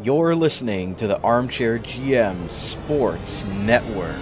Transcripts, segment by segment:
You're listening to the Armchair GM Sports Network.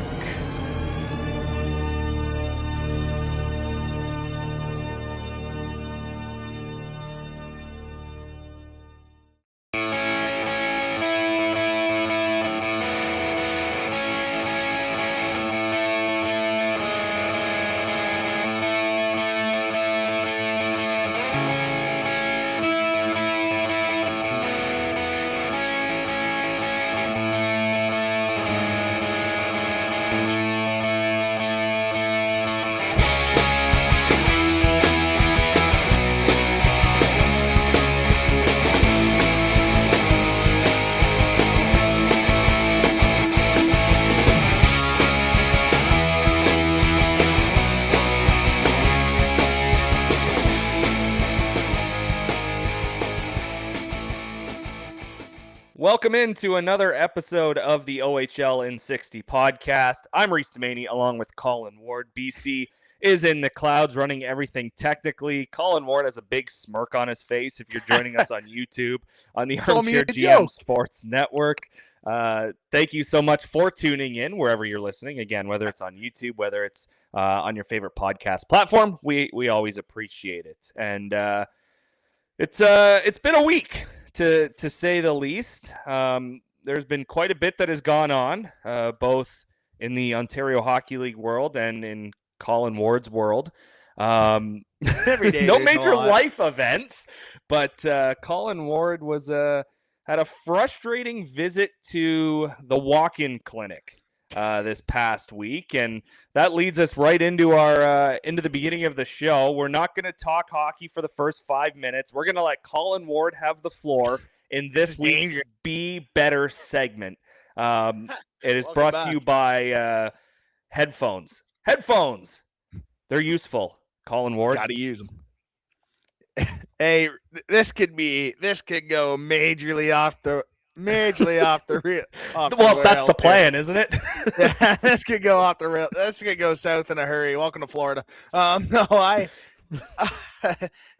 Welcome into another episode of the OHL in 60 podcast. I'm Reese Demaney along with Colin Ward. BC is in the clouds running everything technically. Colin Ward has a big smirk on his face if you're joining us on YouTube on the Armchair GM Sports Network. Thank you so much for tuning in wherever you're listening. Again, whether it's on YouTube, whether it's on your favorite podcast platform, we always appreciate it. And it's been a week. To say the least. There's been quite a bit that has gone on, both in the Ontario Hockey League world and in Colin Ward's world. Every day no major life events, but Colin Ward was had a frustrating visit to the walk-in clinic this past week, and that leads us right into our into the beginning of the show. We're not going to talk hockey for the first 5 minutes. We're going to let Colin Ward have the floor in this week's Be Better segment. It is brought to you by headphones. Headphones, they're useful. Colin Ward, gotta use them. Hey, this could go majorly off the rail. Well, that's the plan, isn't it? Yeah, this could go off the rail. This could go south in a hurry. Welcome to Florida.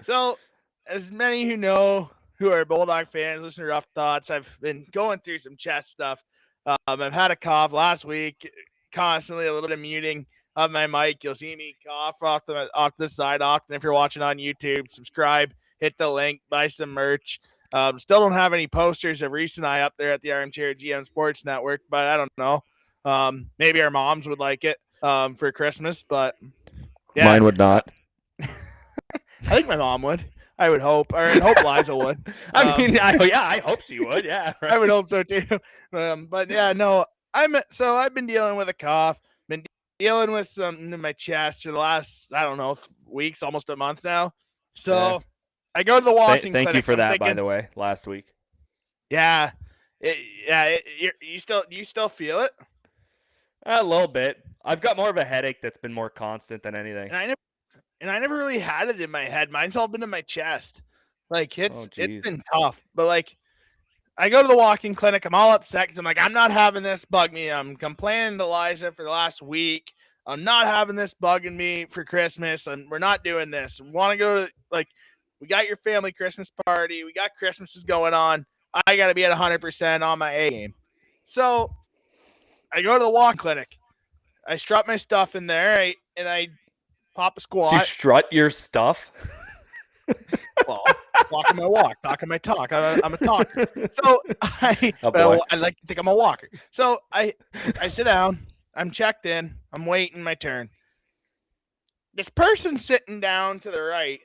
So, as many who are Bulldog fans, listen to Rough Thoughts, I've been going through some chest stuff. I've had a cough last week, constantly a little bit of muting of my mic. You'll see me cough off this side often. If you're watching on YouTube, subscribe, hit the link, buy some merch. Still don't have any posters of Reese and I up there at the Armchair GM Sports Network, but I don't know. Maybe our moms would like it for Christmas, but yeah. Mine would not. I think my mom would. I would hope, or I hope Liza would. I hope she would. Yeah, right. I would hope so too. But yeah, no. I've been dealing with a cough. Been dealing with something in my chest for the last weeks, almost a month now. So. Yeah. I go to the walking clinic. Thank you for that, by the way, last week. Yeah. Do you still feel it? A little bit. I've got more of a headache that's been more constant than anything. And I never really had it in my head. Mine's all been in my chest. Like, it's been tough. But, like, I go to the walking clinic. I'm all upset because I'm like, I'm not having this bug me. I'm complaining to Liza for the last week. I'm not having this bugging me for Christmas, and we're not doing this. We want to go to, like, we got your family Christmas party. We got Christmases going on. I got to be at 100% on my A game. So I go to the walk clinic. I strut my stuff in there, and I pop a squat. You strut your stuff? Well, walking my walk, talking my talk. I'm a talker. So I like to think I'm a walker. So I sit down. I'm checked in. I'm waiting my turn. This person sitting down to the right,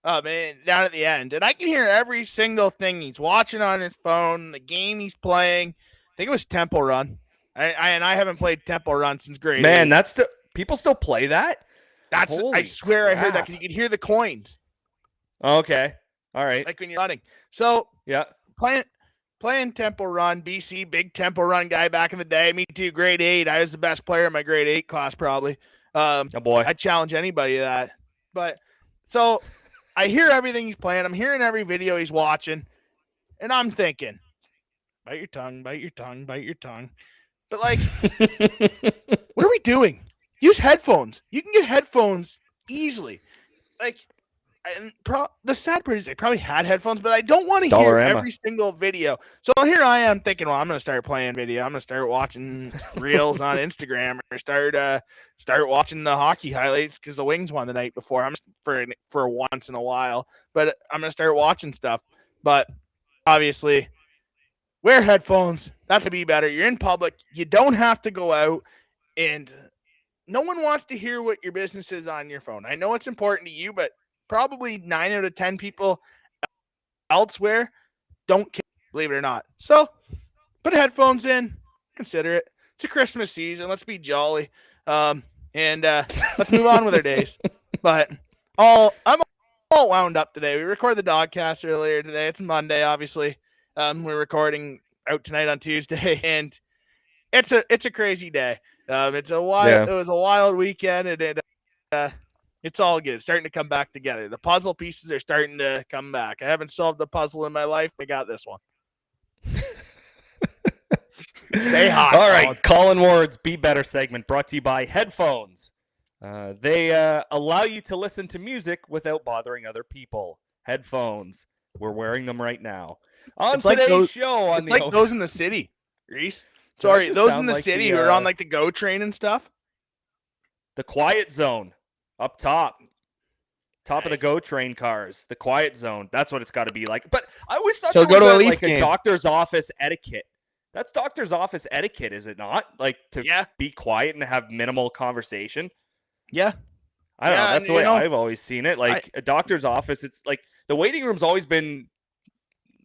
down at the end, and I can hear every single thing he's watching on his phone, the game he's playing. I think it was Temple Run. I haven't played Temple Run since grade 8. That's people still play that? I swear crap. I heard that because you could hear the coins. Okay, all right. Like when you're running. So yeah, playing Temple Run. BC, big Temple Run guy back in the day. Me too. Grade 8. I was the best player in my grade 8 class probably. Oh boy, I challenge anybody to that. But so. I hear everything he's playing. I'm hearing every video he's watching. And I'm thinking, bite your tongue, bite your tongue, bite your tongue. But, like, what are we doing? Use headphones. You can get headphones easily. Like, the sad part is they probably had headphones, but I don't want to hear every single video. So here I am thinking, well, I'm going to start playing video. I'm going to start watching reels on Instagram or start watching the hockey highlights because the Wings won the night before. I'm for once in a while, but I'm going to start watching stuff. But obviously, wear headphones. That's to be better. You're in public. You don't have to go out, and no one wants to hear what your business is on your phone. I know it's important to you, but probably 9 out of 10 people elsewhere don't care, believe it or not. So put headphones in, consider it. It's a Christmas season. Let's be jolly. And let's move on with our days. But I'm all wound up today. We recorded the Dogcast earlier today. It's Monday, obviously. We're recording out tonight on Tuesday, and it's a crazy day. It was a wild weekend, and it's all good. It's starting to come back together. The puzzle pieces are starting to come back. I haven't solved the puzzle in my life. I got this one. Stay hot. All right, Colin Ward's Be Better segment brought to you by headphones. They allow you to listen to music without bothering other people. Headphones. We're wearing them right now. On today's show, it's like those in the city, Reese. Sorry, those in the city who are on like the GO train and stuff. The quiet zone up top. Top of the GO train cars. The quiet zone. That's what it's got to be like. But I always thought it was like a doctor's office etiquette. That's doctor's office etiquette, is it not? Like to be quiet and have minimal conversation. Yeah. I don't know. That's the way I've always seen it. Like a doctor's office, it's like the waiting room's always been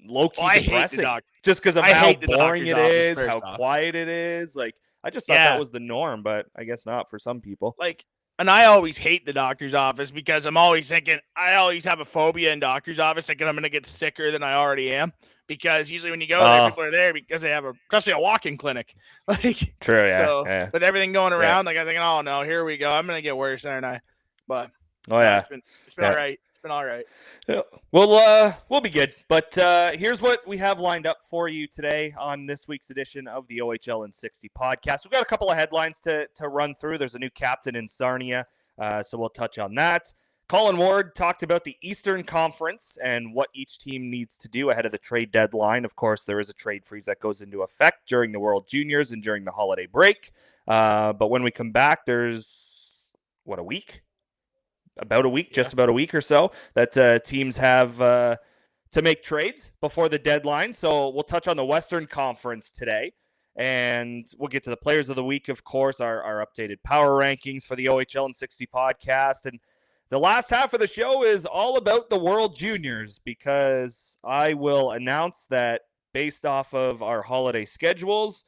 low-key depressing. Just because of how boring it is, how quiet it is. Like, I just thought that was the norm, but I guess not for some people. Like, and I always hate the doctor's office because I'm always thinking, I always have a phobia in doctor's office, thinking I'm going to get sicker than I already am. Because usually when you go there, people are there because they have especially a walk-in clinic. Like, true, yeah. So with everything going around, like I'm thinking, oh no, here we go. I'm going to get worse, aren't I? But it's been all right. It's been all right. Yeah. We'll be good. But here's what we have lined up for you today on this week's edition of the OHL in 60 podcast. We've got a couple of headlines to run through. There's a new captain in Sarnia, so we'll touch on that. Colin Ward talked about the Eastern Conference and what each team needs to do ahead of the trade deadline. Of course, there is a trade freeze that goes into effect during the World Juniors and during the holiday break. But when we come back, there's, a week? About a week, just about a week or so, that teams have to make trades before the deadline. So we'll touch on the Western Conference today, and we'll get to the Players of the Week, of course, our updated power rankings for the OHL in 60 podcast. And the last half of the show is all about the World Juniors, because I will announce that based off of our holiday schedules,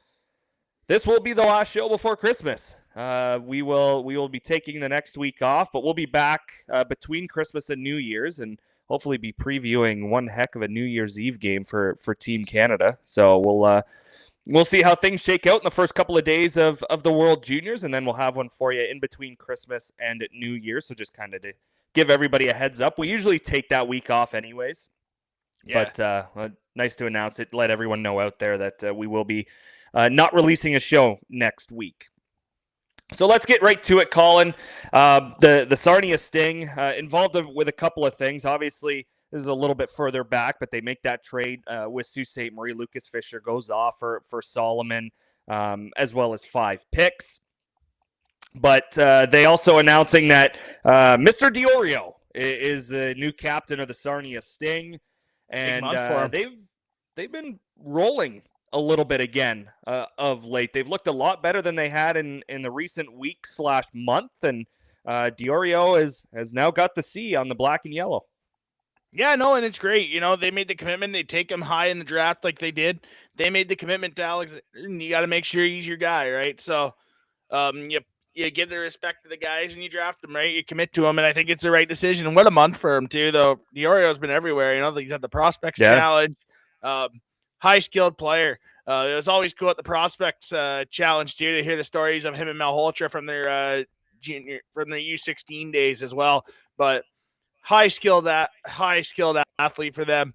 this will be the last show before Christmas. We will be taking the next week off, but we'll be back between Christmas and New Year's, and hopefully be previewing one heck of a New Year's Eve game for Team Canada. So we'll see how things shake out in the first couple of days of the World Juniors, and then we'll have one for you in between Christmas and New Year's. So just kind of to give everybody a heads up. We usually take that week off anyways, but nice to announce it. Let everyone know out there that we will be not releasing a show next week. So let's get right to it, Colin. The Sarnia Sting involved with a couple of things. Obviously, this is a little bit further back, but they make that trade with Sault Ste. Marie. Lucas Fisher goes off for Solomon, as well as 5 picks. But they also announcing that Mr. Diorio is the new captain of the Sarnia Sting, and they've been rolling a little bit again of late. They've looked a lot better than they had in the recent week/month, and Diorio has now got the C on the black and yellow. Yeah, no, and it's great. You know, they made the commitment. They take him high in the draft like they did. They made the commitment to Alex. You got to make sure he's your guy, right? So you give the respect to the guys when you draft them, right? You commit to them, and I think it's the right decision. And what a month for him, too, though. Diorio's been everywhere. You know, he's had the Prospects Challenge. High-skilled player. It was always cool at the Prospects Challenge, too, to hear the stories of him and Malhotra from their U16 days as well. But high-skilled athlete for them.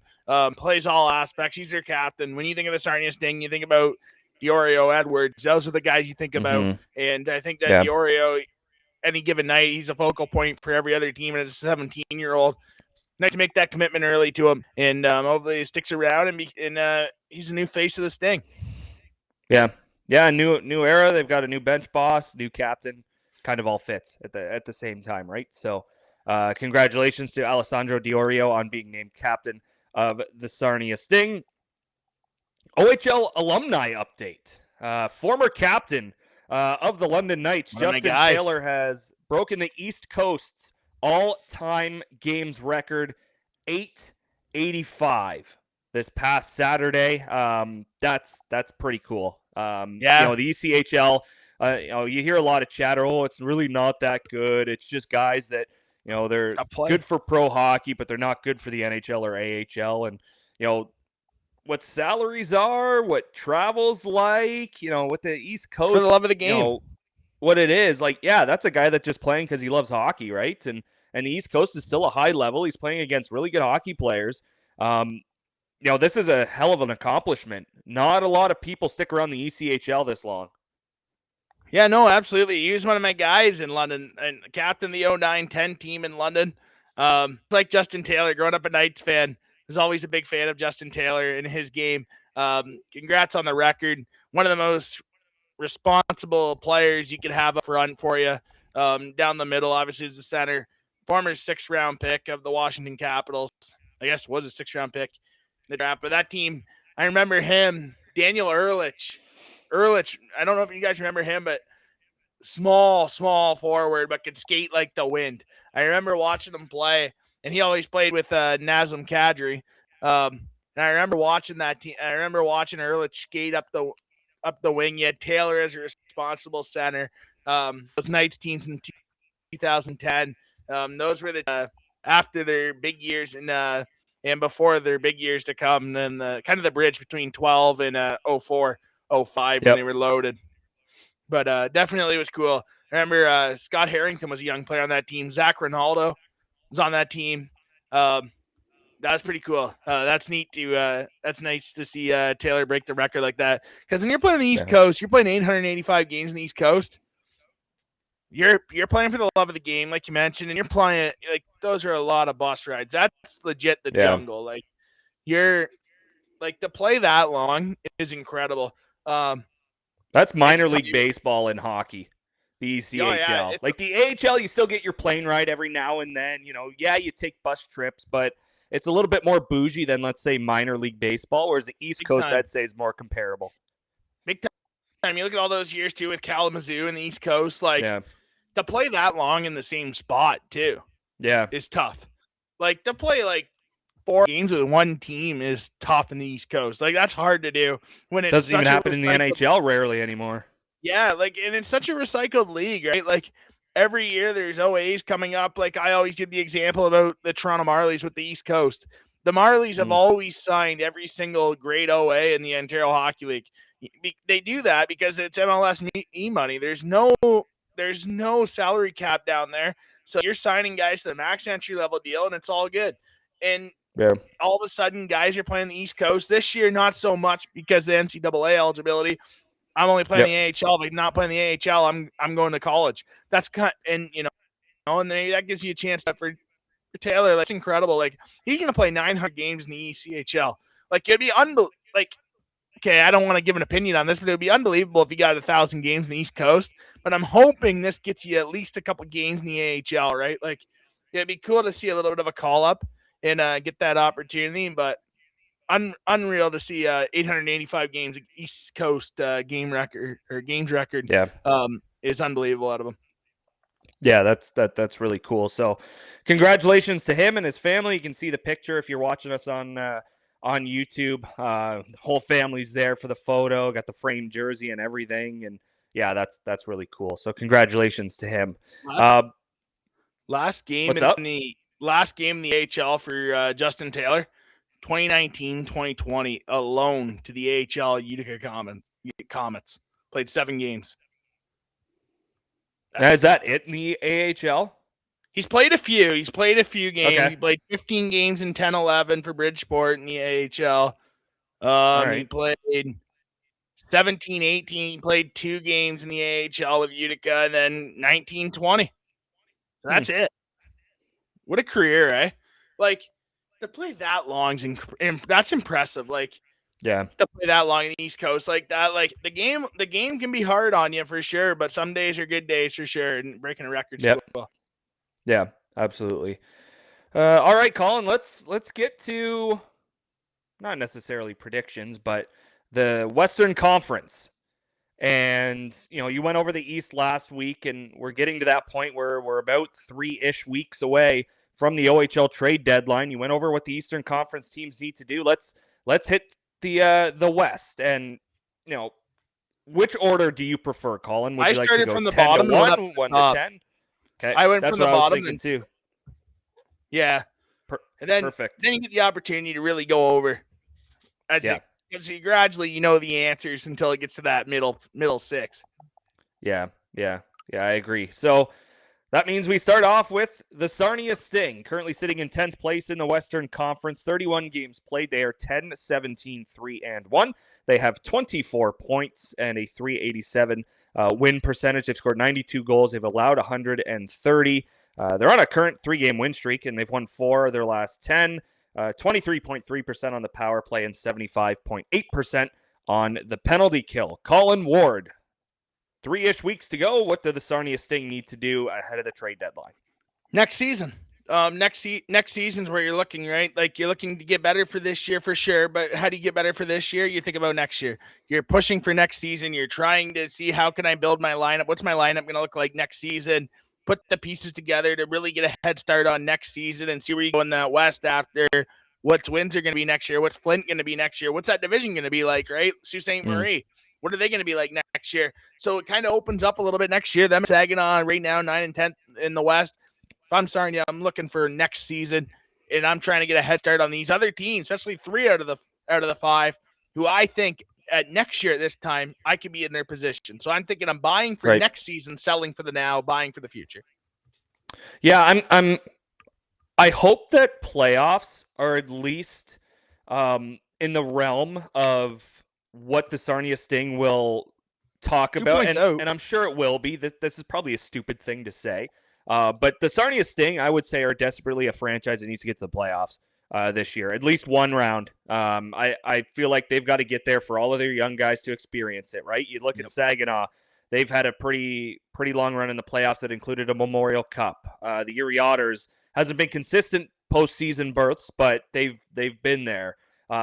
Plays all aspects. He's their captain. When you think of the Sarnia Sting, you think about Diorio, Edwards. Those are the guys you think about. Mm-hmm. And I think that Diorio, any given night, he's a focal point for every other team. And as a 17-year-old, nice to make that commitment early to him, and hopefully he sticks around and he's a new face of this thing. Yeah, new era. They've got a new bench boss, new captain. Kind of all fits at the same time, right? So, congratulations to Alessandro Diorio on being named captain of the Sarnia Sting. OHL alumni update. Former captain of the London Knights, Justin Taylor, has broken the East Coast's all-time games record, 885 this past Saturday. That's pretty cool. The ECHL, you hear a lot of chatter. Oh, it's really not that good. It's just guys that, they're good for pro hockey, but they're not good for the NHL or AHL. And, what salaries are, what travel's like, what the East Coast, for the love of the game, what it is. Like, yeah, that's a guy that's just playing because he loves hockey, right? And the East Coast is still a high level. He's playing against really good hockey players. This is a hell of an accomplishment. Not a lot of people stick around the ECHL this long. Yeah, no, absolutely. He was one of my guys in London and captain the 09-10 team in London. It's like Justin Taylor, growing up a Knights fan, was always a big fan of Justin Taylor and his game. Congrats on the record. One of the most responsible players you could have up front for you. Down the middle, obviously, is the center. Former 6th-round pick of the Washington Capitals. I guess was a 6th-round pick in the draft. But that team, I remember him, Daniel Ehrlich. I don't know if you guys remember him, but small forward, but could skate like the wind. I remember watching him play, and he always played with Nazem Kadri. And I remember watching that team. I remember watching Ehrlich skate up the wing. You had Taylor as a responsible center. Those Knights teams in 2010. Those were the after their big years and before their big years to come. Then the kind of the bridge between 12 and 04, 05 when they were loaded. But definitely it was cool. I remember Scott Harrington was a young player on that team. Zach Ronaldo was on that team. That was pretty cool. That's neat that's nice to see Taylor break the record like that. Because when you're playing the East Coast, you're playing 885 games in the East Coast. You're playing for the love of the game, like you mentioned, and you're playing like those are a lot of bus rides. That's legit the jungle. Like you're like to play that long is incredible. That's minor league baseball and hockey. The ECHL. Like the AHL, you still get your plane ride every now and then. You take bus trips, but it's a little bit more bougie than, let's say, minor league baseball, whereas the East Coast, I'd say, is more comparable. Big time. You look at all those years, too, with Kalamazoo and the East Coast. To play that long in the same spot, too, is tough. Like, to play, 4 games with one team is tough in the East Coast. Like, that's hard to do. When it doesn't even happen in the NHL rarely anymore. Yeah, and it's such a recycled league, right? Like, every year there's OAs coming up. Like, I always give the example about the Toronto Marlies with the East Coast. The Marlies have always signed every single great OA in the Ontario Hockey League. They do that because it's MLS money. There's no salary cap down there. So you're signing guys to the max entry level deal, and it's all good. And all of a sudden, guys are playing the East Coast. This year, not so much because of the NCAA eligibility. I'm only playing the AHL, but not playing the AHL. I'm going to college. That's and maybe that gives you a chance for Taylor. That's incredible. Like he's going to play 900 games in the ECHL. Like it'd be okay, I don't want to give an opinion on this, but it would be unbelievable if he got 1,000 games in the East Coast. But I'm hoping this gets you at least a couple games in the AHL, right? Like it'd be cool to see a little bit of a call up and get that opportunity, but. Unreal to see 885 games East Coast games record is unbelievable out of him. Yeah, that's really cool. So congratulations to him and his family. You can see the picture if you're watching us on YouTube. The whole family's there for the photo, got the framed jersey and everything. And yeah, that's really cool. So congratulations to him. Last game in the AHL for Justin Taylor. 2019-2020 alone to the AHL Utica Comets. Played 7 games. Is that it in the AHL? He's played a few. He's played a few games. Okay. He played 15 games in 10-11 for Bridgeport in the AHL. He played 17-18. He played 2 games in the AHL with Utica, and then 19-20. That's it. What a career, eh? Like, to play that long that's impressive. Like, yeah, to play that long in the East Coast like that, like the game can be hard on you for sure, but some days are good days for sure, and breaking a record. Yep. Yeah, absolutely. All right, Colin, let's get to not necessarily predictions, but the Western Conference. And, you went over the East last week, and we're getting to that point where we're about 3-ish weeks away from the OHL trade deadline. You went over what the Eastern Conference teams need to do. Let's hit the West. And, which order do you prefer, Colin? Would you like to go from the 10 bottom to 1, 1 to 10? Okay, I went that's from what the I was bottom thinking too. Yeah. And then, Perfect. Then you get the opportunity to really go over as you gradually, the answers until it gets to that middle 6. Yeah, I agree. So that means we start off with the Sarnia Sting, currently sitting in 10th place in the Western Conference, 31 games played. They are 10-17-3-1. They have 24 points and a .387 win percentage. They've scored 92 goals. They've allowed 130. They're on a current 3-game win streak, and they've won 4 of their last 10. 23.3% on the power play and 75.8% on the penalty kill. Colin Ward, 3-ish weeks to go. What do the Sarnia Sting need to do ahead of the trade deadline? Next season. Next season's where you're looking, right? Like, you're looking to get better for this year for sure, but how do you get better for this year? You think about next year. You're pushing for next season. You're trying to see, how can I build my lineup? What's my lineup going to look like next season? Put the pieces together to really get a head start on next season and see where you go in that West after. What's wins are going to be next year? What's Flint going to be next year? What's that division going to be like, right? Sault Ste. Marie. What are they going to be like next year? So it kind of opens up a little bit next year. Them Saginaw right now, 9 and 10th in the West. If I'm Sarnia, I'm looking for next season, and I'm trying to get a head start on these other teams, especially 3 out of the 5, who I think at next year at this time I could be in their position. So I'm thinking I'm buying for next season, selling for the now, buying for the future. Yeah, I hope that playoffs are at least in the realm of what the Sarnia Sting will talk about, and I'm sure it will be. This is probably a stupid thing to say, but the Sarnia Sting, I would say, are desperately a franchise that needs to get to the playoffs this year, at least one round. I feel like they've got to get there for all of their young guys to experience it, right? You look at Saginaw. They've had a pretty long run in the playoffs that included a Memorial Cup. The Erie Otters hasn't been consistent postseason berths, but they've been there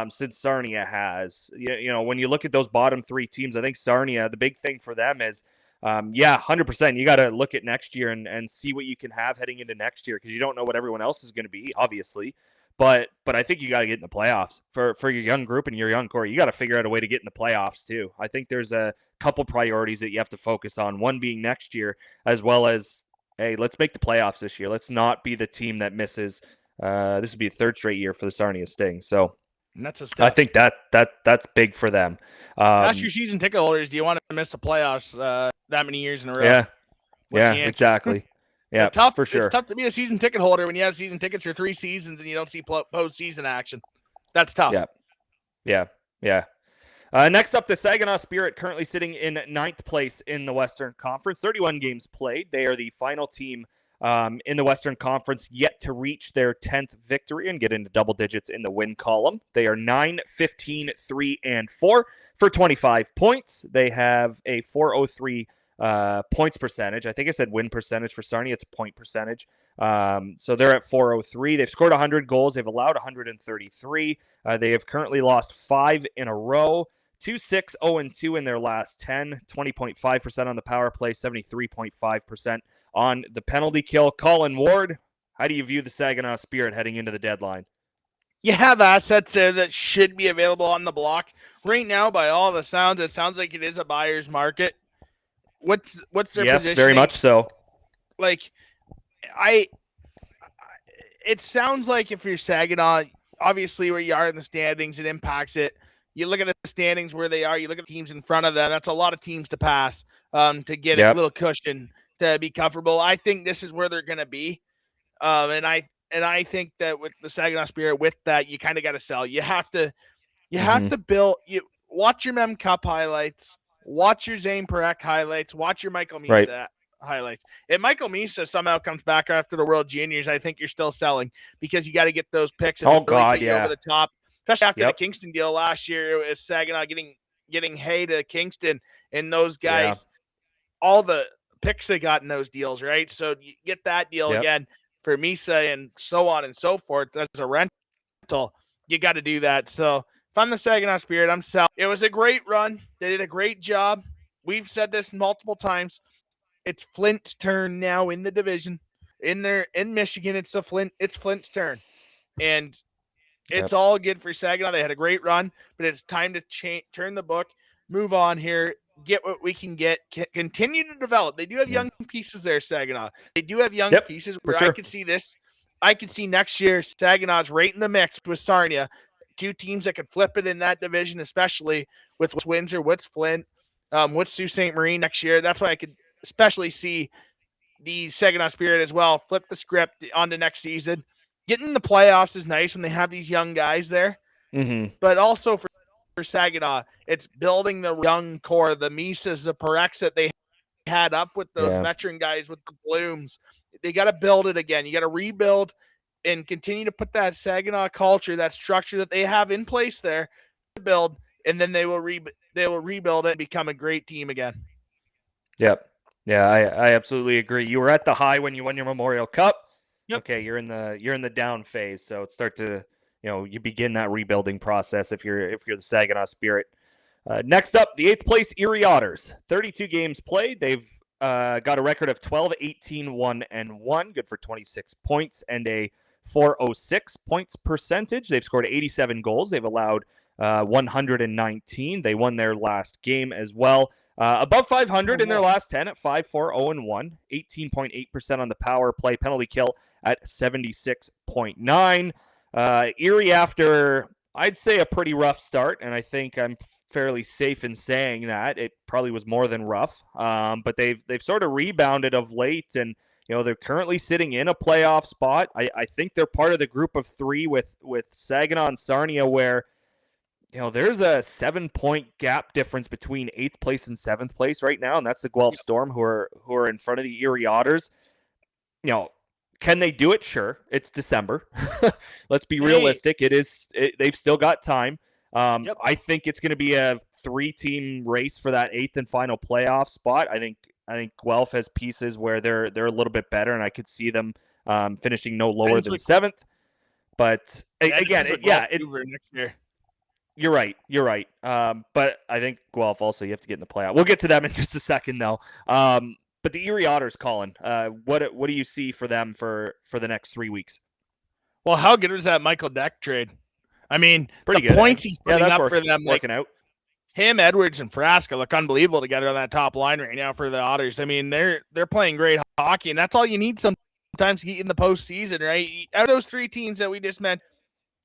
since Sarnia has. When you look at those bottom 3 teams, I think Sarnia, the big thing for them is, 100%. You got to look at next year and see what you can have heading into next year, because you don't know what everyone else is going to be, obviously. But I think you got to get in the playoffs for your young group and your young core. You got to figure out a way to get in the playoffs too. I think there's a couple priorities that you have to focus on. One being next year, as well as, hey, let's make the playoffs this year. Let's not be the team that misses. This would be a 3rd straight year for the Sarnia Sting. So and that's a step. I think that's big for them. Ask your season ticket holders, do you want to miss the playoffs that many years in a row? Yeah, exactly. Yeah, tough for sure. It's tough to be a season ticket holder when you have season tickets for 3 seasons and you don't see postseason action. That's tough. Yeah. Next up, the Saginaw Spirit, currently sitting in 9th place in the Western Conference. 31 games played. They are the final team in the Western Conference yet to reach their 10th victory and get into double digits in the win column. They are 9-15-3-4 for 25 points. They have a .403 points percentage. I think I said win percentage for Sarnia. It's point percentage. So they're at .403. They've scored 100 goals. They've allowed 133. They have currently lost 5 in a row. 2-6-0-2 in their last 10. 20.5% on the power play. 73.5% on the penalty kill. Colin Ward, how do you view the Saginaw Spirit heading into the deadline? You have assets there that should be available on the block right now. By all the sounds, it sounds like it is a buyer's market. What's their positioning? Yes, very much so. Like, it sounds like if you're Saginaw, obviously where you are in the standings, it impacts it. You look at the standings where they are. You look at the teams in front of them. That's a lot of teams to pass to get a little cushion to be comfortable. I think this is where they're going to be, and I think that with the Saginaw Spirit, with that, you kind of got to sell. You have to build. You watch your Mem Cup highlights. Watch your Zane Perek highlights. Watch your Michael Misa highlights. If Michael Misa somehow comes back after the World Juniors, I think you're still selling because you got to get those picks and really get you over the top, especially after the Kingston deal last year. It was Saginaw getting Hay to Kingston, and those guys, all the picks they got in those deals, right? So you get that deal again for Misa and so on and so forth as a rental. You got to do that. So if I'm the Saginaw Spirit, I'm selling. It was a great run. They did a great job. We've said this multiple times. It's Flint's turn now in the division. In Michigan, it's Flint's turn. And it's all good for Saginaw. They had a great run, but it's time to turn the book, move on here, get what we can get, continue to develop. They do have young pieces there, Saginaw. They do have young pieces where I could see this. I could see next year Saginaw's right in the mix with Sarnia, two teams that could flip it in that division, especially with what's Windsor, what's Flint, what's Sault Ste. Marie next year. That's why I could especially see the Saginaw Spirit as well flip the script on to next season. Getting in the playoffs is nice when they have these young guys there, but also for Saginaw, it's building the young core, the Misas, the Parex that they had up with those veteran guys with the Blooms. They got to build it again. You got to rebuild and continue to put that Saginaw culture, that structure that they have in place there to build, and then they will rebuild it and become a great team again. Yep. Yeah, I absolutely agree. You were at the high when you won your Memorial Cup. Yep. Okay, you're in the down phase, so it's start to you begin that rebuilding process if you're the Saginaw Spirit. Next up, the 8th place Erie Otters. 32 games played. They've got a record of 12-18-1-1, good for 26 points and a .406 points percentage. They've scored 87 goals. They've allowed 119. They won their last game as well. Above 500 in their last 10 at 5-4-0-1, 18.8% on the power play, penalty kill at 76.9. Erie, after I'd say a pretty rough start, and I think I'm fairly safe in saying that it probably was more than rough. But they've sort of rebounded of late, and they're currently sitting in a playoff spot. I think they're part of the group of 3 with Saginaw and Sarnia, where there's a 7-point gap difference between 8th place and 7th place right now, and that's the Guelph Storm who are in front of the Erie Otters. Can they do it? Sure. It's December. Let's be realistic. They've still got time. I think it's going to be a 3-team race for that 8th and final playoff spot. I think Guelph has pieces where they're a little bit better, and I could see them finishing no lower than 7th. But again, next year. You're right. But I think Guelph also, you have to get in the playoff. We'll get to them in just a second, though. But the Erie Otters, Colin, what do you see for them for the next 3 weeks? Well, how good was that Michael Deck trade? I mean, pretty the good. Points he's putting up for them, working out. Him, Edwards, and Frasca look unbelievable together on that top line right now for the Otters. I mean, they're playing great hockey, and that's all you need sometimes to get in the postseason, right? Out of those 3 teams that we just mentioned,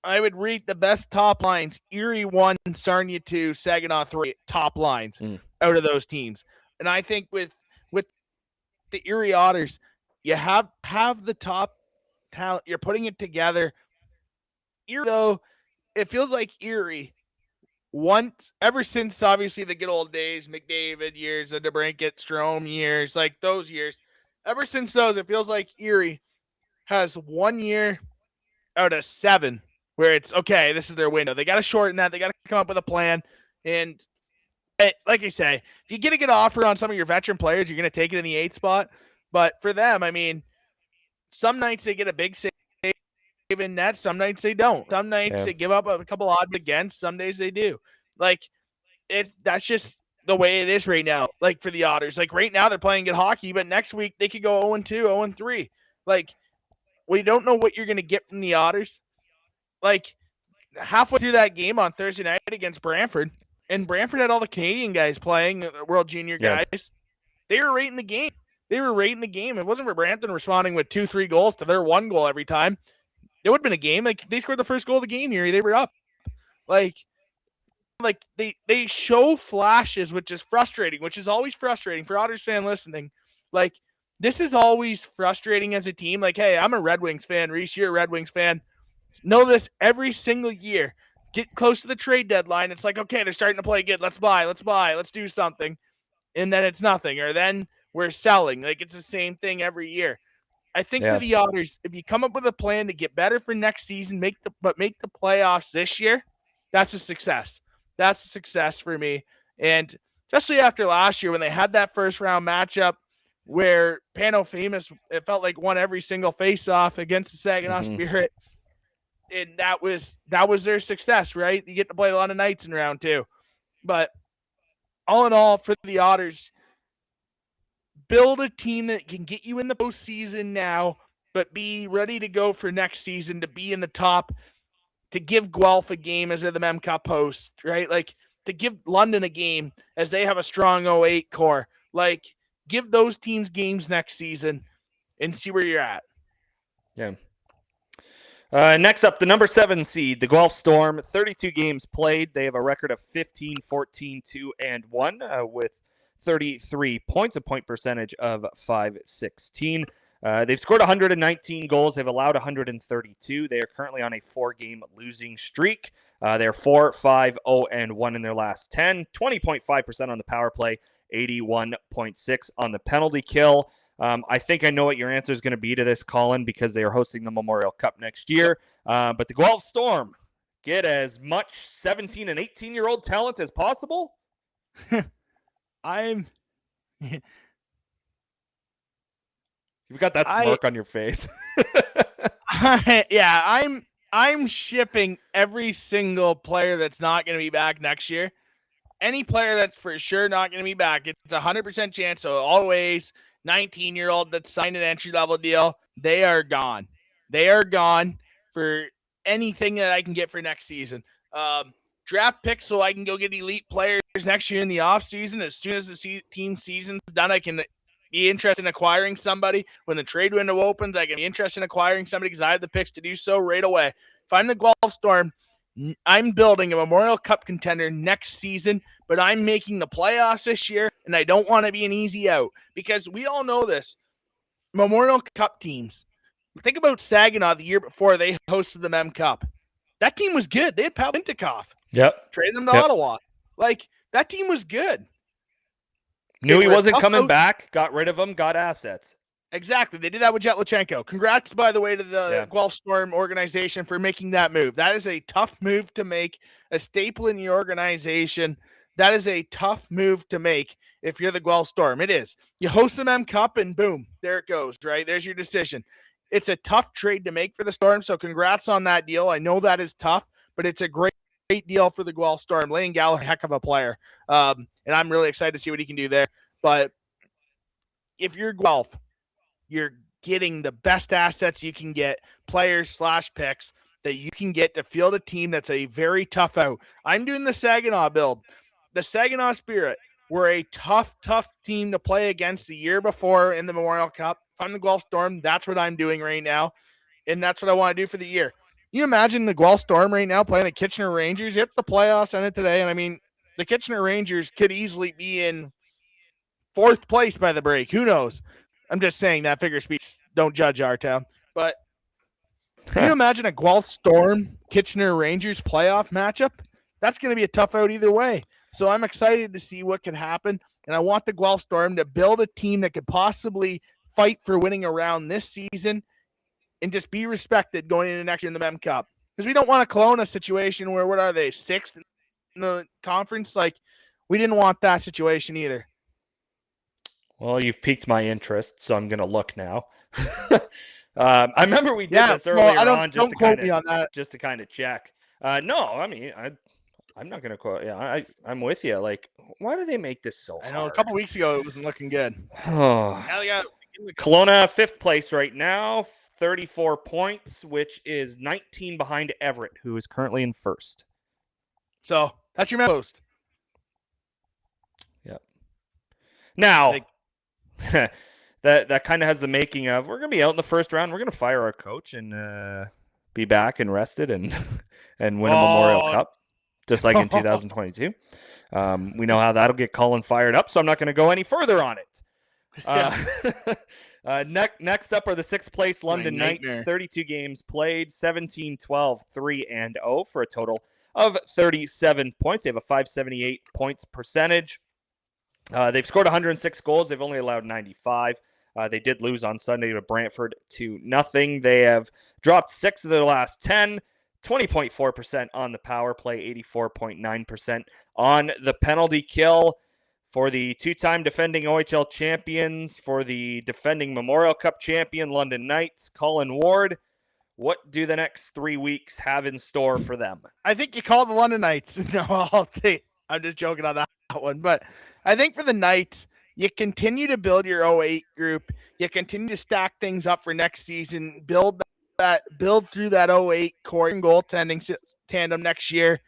I would rate the best top lines: Erie 1, Sarnia 2, Saginaw 3 top lines out of those teams. And I think with the Erie Otters, you have the top talent. You're putting it together. Erie, though, it feels like Erie ever since obviously the good old days, McDavid years, the DeBrincat, Strome years, like those years. Ever since those, it feels like Erie has 1 year out of 7 where it's okay. This is their window. They got to shorten that. They got to come up with a plan. And like I say, if you get a good offer on some of your veteran players, you're going to take it in the 8th spot. But for them, I mean, some nights they get a big save in net. Some nights they don't. Some nights they give up a couple odds against. Some days they do. Like, that's just the way it is right now. Like for the Otters, like right now they're playing good hockey, but next week they could go 0-2, 0-3. Like, we don't know what you're going to get from the Otters. Like, halfway through that game on Thursday night against Brantford, and Brantford had all the Canadian guys playing, the World Junior guys. They were right in the game. It wasn't for Brampton responding with 2-3 goals to their 1 goal every time. It would have been a game. Like, they scored the first goal of the game here. They were up. Like they show flashes, which is frustrating, which is always frustrating for Otters fan listening. Like, this is always frustrating as a team. Like, hey, I'm a Red Wings fan. Reese, you're a Red Wings fan. Know this every single year. Get close to the trade deadline. It's like, okay, they're starting to play good. Let's buy. Let's do something. And then it's nothing. Or then we're selling. Like, it's the same thing every year. I think for the Otters, if you come up with a plan to get better for next season, make the playoffs this year, that's a success. That's a success for me. And especially after last year when they had that first round matchup where Pano Famous, it felt like won every single face-off against the Saginaw Spirit. And that was their success, right? You get to play a lot of nights in round 2. But all in all, for the Otters, build a team that can get you in the postseason now, but be ready to go for next season to be in the top, to give Guelph a game as they're the Mem Cup host, right? Like, to give London a game as they have a strong 08 core. Like, give those teams games next season and see where you're at. Yeah. Next up, the number 7 seed, the Guelph Storm, 32 games played. They have a record of 15, 14, 2, and 1 with 33 points, a point percentage of .516. They've scored 119 goals. They've allowed 132. They are currently on a 4-game losing streak. They're 4, 5, 0, and 1 in their last 10. 20.5% on the power play, 81.6 on the penalty kill. I think I know what your answer is going to be to this, Colin, because they are hosting the Memorial Cup next year. But the Guelph Storm get as much 17 and 18-year-old talent as possible. You've got that smirk on your face. I'm shipping every single player that's not going to be back next year. Any player that's for sure not going to be back, it's a 100% chance. So always 19-year-old that signed an entry-level deal, they are gone. They are gone for anything that I can get for next season. Draft picks so I can go get elite players next year in the offseason. As soon as the team season's done, I can be interested in acquiring somebody. When the trade window opens, I can be interested in acquiring somebody because I have the picks to do so right away. If I'm the Guelph Storm, I'm building a Memorial Cup contender next season, but I'm making the playoffs this year, and I don't want to be an easy out because we all know this. Memorial Cup teams, think about Saginaw the year before they hosted the Mem Cup. That team was good. They had Pavel Mintyukov. Yep. Traded them to Ottawa. Like, that team was good. Knew he wasn't coming back, got rid of him, got assets. Exactly. They did that with Jetlachenko. Congrats, by the way, to the Guelph Storm organization for making that move. That is a tough move to make, a staple in the organization. That is a tough move to make if you're the Guelph Storm. It is. You host the Mem Cup and boom, there it goes, right? There's your decision. It's a tough trade to make for the Storm, so congrats on that deal. I know that is tough, but it's a great deal for the Guelph Storm. Lane Gallagher, heck of a player. And I'm really excited to see what he can do there. But if you're Guelph, you're getting the best assets you can get, players/picks that you can get to field a team that's a very tough out. I'm doing the Saginaw build. The Saginaw Spirit were a tough team to play against the year before in the Memorial Cup. If I'm the Guelph Storm, that's what I'm doing right now, and that's what I want to do for the year. You imagine the Guelph Storm right now playing the Kitchener Rangers? Hit the playoffs on it today, and I mean, the Kitchener Rangers could easily be in 4th place by the break. Who knows? I'm just saying that figure speech. Don't judge our town. But can you imagine a Guelph Storm Kitchener Rangers playoff matchup? That's going to be a tough out either way. So I'm excited to see what can happen. And I want the Guelph Storm to build a team that could possibly fight for winning a round this season and just be respected going into next year in the Mem Cup. Because we don't want to Kelowna situation where, what are they, 6th in the conference? Like, we didn't want that situation either. Well, you've piqued my interest, so I'm going to look now. I remember we did this earlier on just to kind of check. No, I mean, I'm not going to quote. Yeah, I'm with you. Like, why do they make this so hard? I know a couple weeks ago it wasn't looking good. Oh. Kelowna 5th place right now, 34 points, which is 19 behind Everett, who is currently in 1st. So that's your post. Yep. Now, that kind of has the making of, we're going to be out in the 1st round. We're going to fire our coach and be back and rested and win a Memorial Cup, just like in 2022. We know how that'll get Colin fired up, so I'm not going to go any further on it. Next up are the 6th place London Knights, 32 games played, 17, 12, 3, and 0 for a total of 37 points. They have a .578 points percentage. They've scored 106 goals. They've only allowed 95. They did lose on Sunday to Brantford 2-0. They have dropped 6 of their last 10, 20.4% on the power play, 84.9% on the penalty kill. For the two-time defending OHL champions, for the defending Memorial Cup champion London Knights, Colin Ward, what do the next 3 weeks have in store for them? I think you call the London Knights. No, I'm just joking on that one. But I think for the Knights, you continue to build your 08 group. You continue to stack things up for next season. Build through that 08 core and goaltending tandem next year.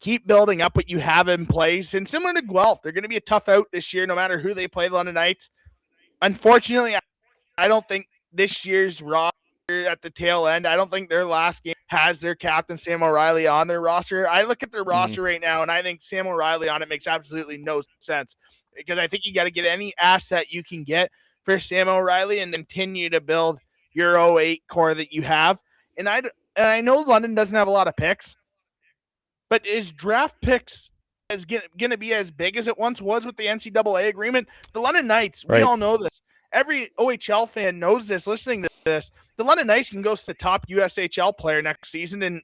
Keep building up what you have in place. And similar to Guelph, they're going to be a tough out this year, no matter who they play, the London Knights. Unfortunately, I don't think this year's roster at the tail end, I don't think their last game has their captain, Sam O'Reilly, on their roster. I look at their roster right now, and I think Sam O'Reilly on it makes absolutely no sense, because I think you got to get any asset you can get for Sam O'Reilly and continue to build your 08 core that you have. And I know London doesn't have a lot of picks, but is draft picks is going to be as big as it once was with the NCAA agreement? The London Knights, we all know this. Every OHL fan knows this, listening to this. The London Knights can go to the top USHL player next season, and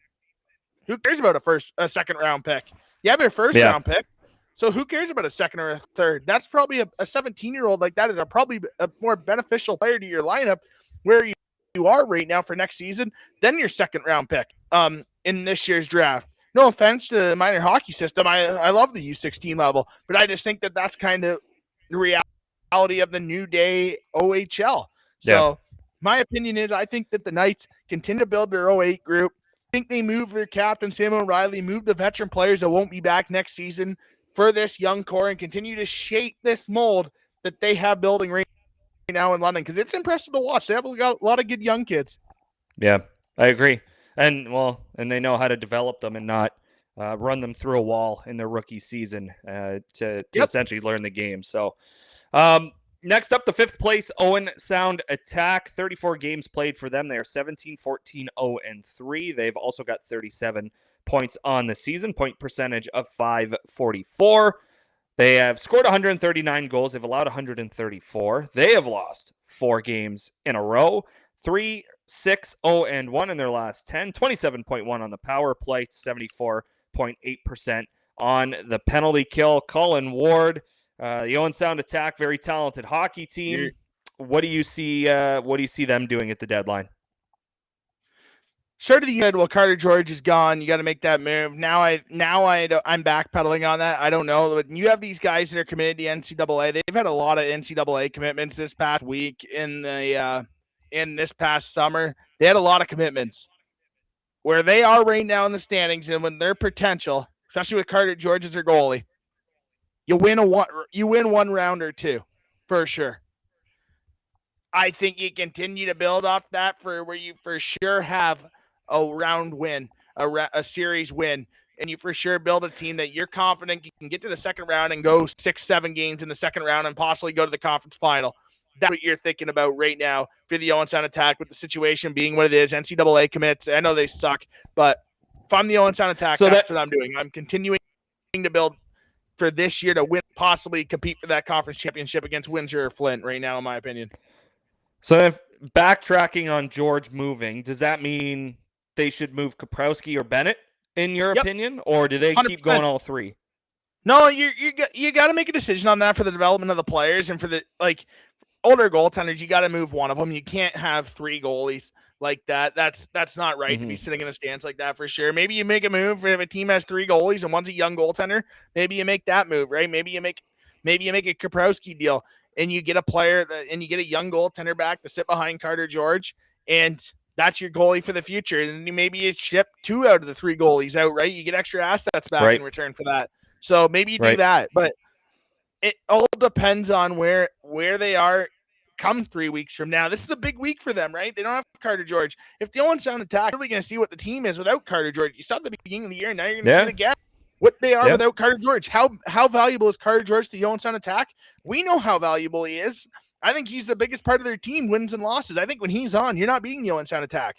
who cares about a second round pick? You have your first round pick, so who cares about a second or a third? That's probably a 17-year-old like that is probably a more beneficial player to your lineup where you are right now for next season than your second round pick in this year's draft. No offense to the minor hockey system. I love the U16 level, but I just think that that's kind of the reality of the new day OHL. So my opinion is I think that the Knights continue to build their 08 group. I think they move their captain, Sam O'Reilly, move the veteran players that won't be back next season for this young core and continue to shape this mold that they have building right now in London, because it's impressive to watch. They have got a lot of good young kids. Yeah, I agree. And they know how to develop them and not run them through a wall in their rookie season to essentially learn the game. So next up, the 5th place Owen Sound Attack, 34 games played for them. They are 17-14-0-3. They've also got 37 points on the season, point percentage of .544. They have scored 139 goals. They've allowed 134. They have lost 4 games in a row. 3-6-0-1 in their last 10, 27.1 on the power play, 74.8% on the penalty kill. Colin Ward, the Owen Sound Attack, very talented hockey team. What do you see? What do you see them doing at the deadline? Start of the year, well, Carter George is gone. You got to make that move. Now I'm backpedaling on that. I don't know. But you have these guys that are committed to NCAA. They've had a lot of NCAA commitments this past week in this past summer. They had a lot of commitments. Where they are right now in the standings and when their potential, especially with Carter George as their goalie, you win one round or two for sure. I think you continue to build off that for where you for sure have a round win, a series win, and you for sure build a team that you're confident you can get to the second round and go 6-7 games in the second round and possibly go to the conference final. That's what you're thinking about right now for the Owen Sound Attack, with the situation being what it is. NCAA commits. I know they suck, but if I'm the Owen Sound Attack, that's what I'm doing. I'm continuing to build for this year to win, possibly compete for that conference championship against Windsor or Flint right now, in my opinion. So if backtracking on George moving, does that mean they should move Kaprowski or Bennett, in your opinion, or do they 100%. Keep going all three? No, you got to make a decision on that for the development of the players and for the older goaltenders. You got to move one of them. You can't have 3 goalies like that. That's not right to be sitting in the stands like that for sure. Maybe you make a move if a team has 3 goalies and one's a young goaltender. Maybe you make that move, right? Maybe you make a Kaprowski deal and you get a player and you get a young goaltender back to sit behind Carter George, and that's your goalie for the future. And maybe you ship 2 out of the 3 goalies out, right? You get extra assets back in return for that. So maybe you do that, but it all depends on where they are come 3 weeks from now. This is a big week for them, right? They don't have Carter George. If the Owen Sound Attack, you're really going to see what the team is without Carter George. You saw at the beginning of the year, now you're going to see it again. What they are without Carter George. How valuable is Carter George to the Owen Sound Attack? We know how valuable he is. I think he's the biggest part of their team, wins and losses. I think when he's on, you're not beating the Owen Sound Attack.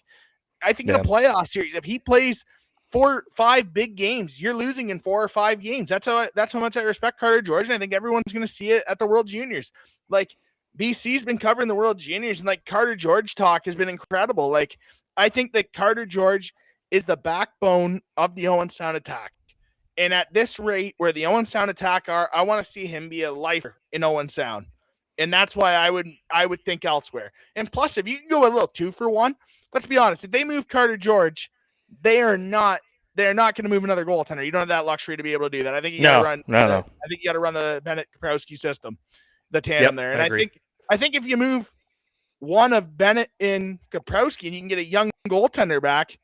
I think in a playoff series, if he plays 4-5 big games. You're losing in 4 or 5 games. That's how much I respect Carter George, and I think everyone's going to see it at the World Juniors. Like, BC's been covering the World Juniors, and like Carter George talk has been incredible. Like, I think that Carter George is the backbone of the Owenstown attack. And at this rate where the Owenstown attack are, I want to see him be a lifer in Owenstown. And that's why I would think elsewhere. And plus, if you can go a little 2-for-1, let's be honest, if they move Carter George, they're not going to move another goaltender. You don't have that luxury to be able to do that. I think you got to run. No. I think you got to run the Bennett Kaprowski system, the tandem there. And I think if you move one of Bennett and Kaprowski and you can get a young goaltender back,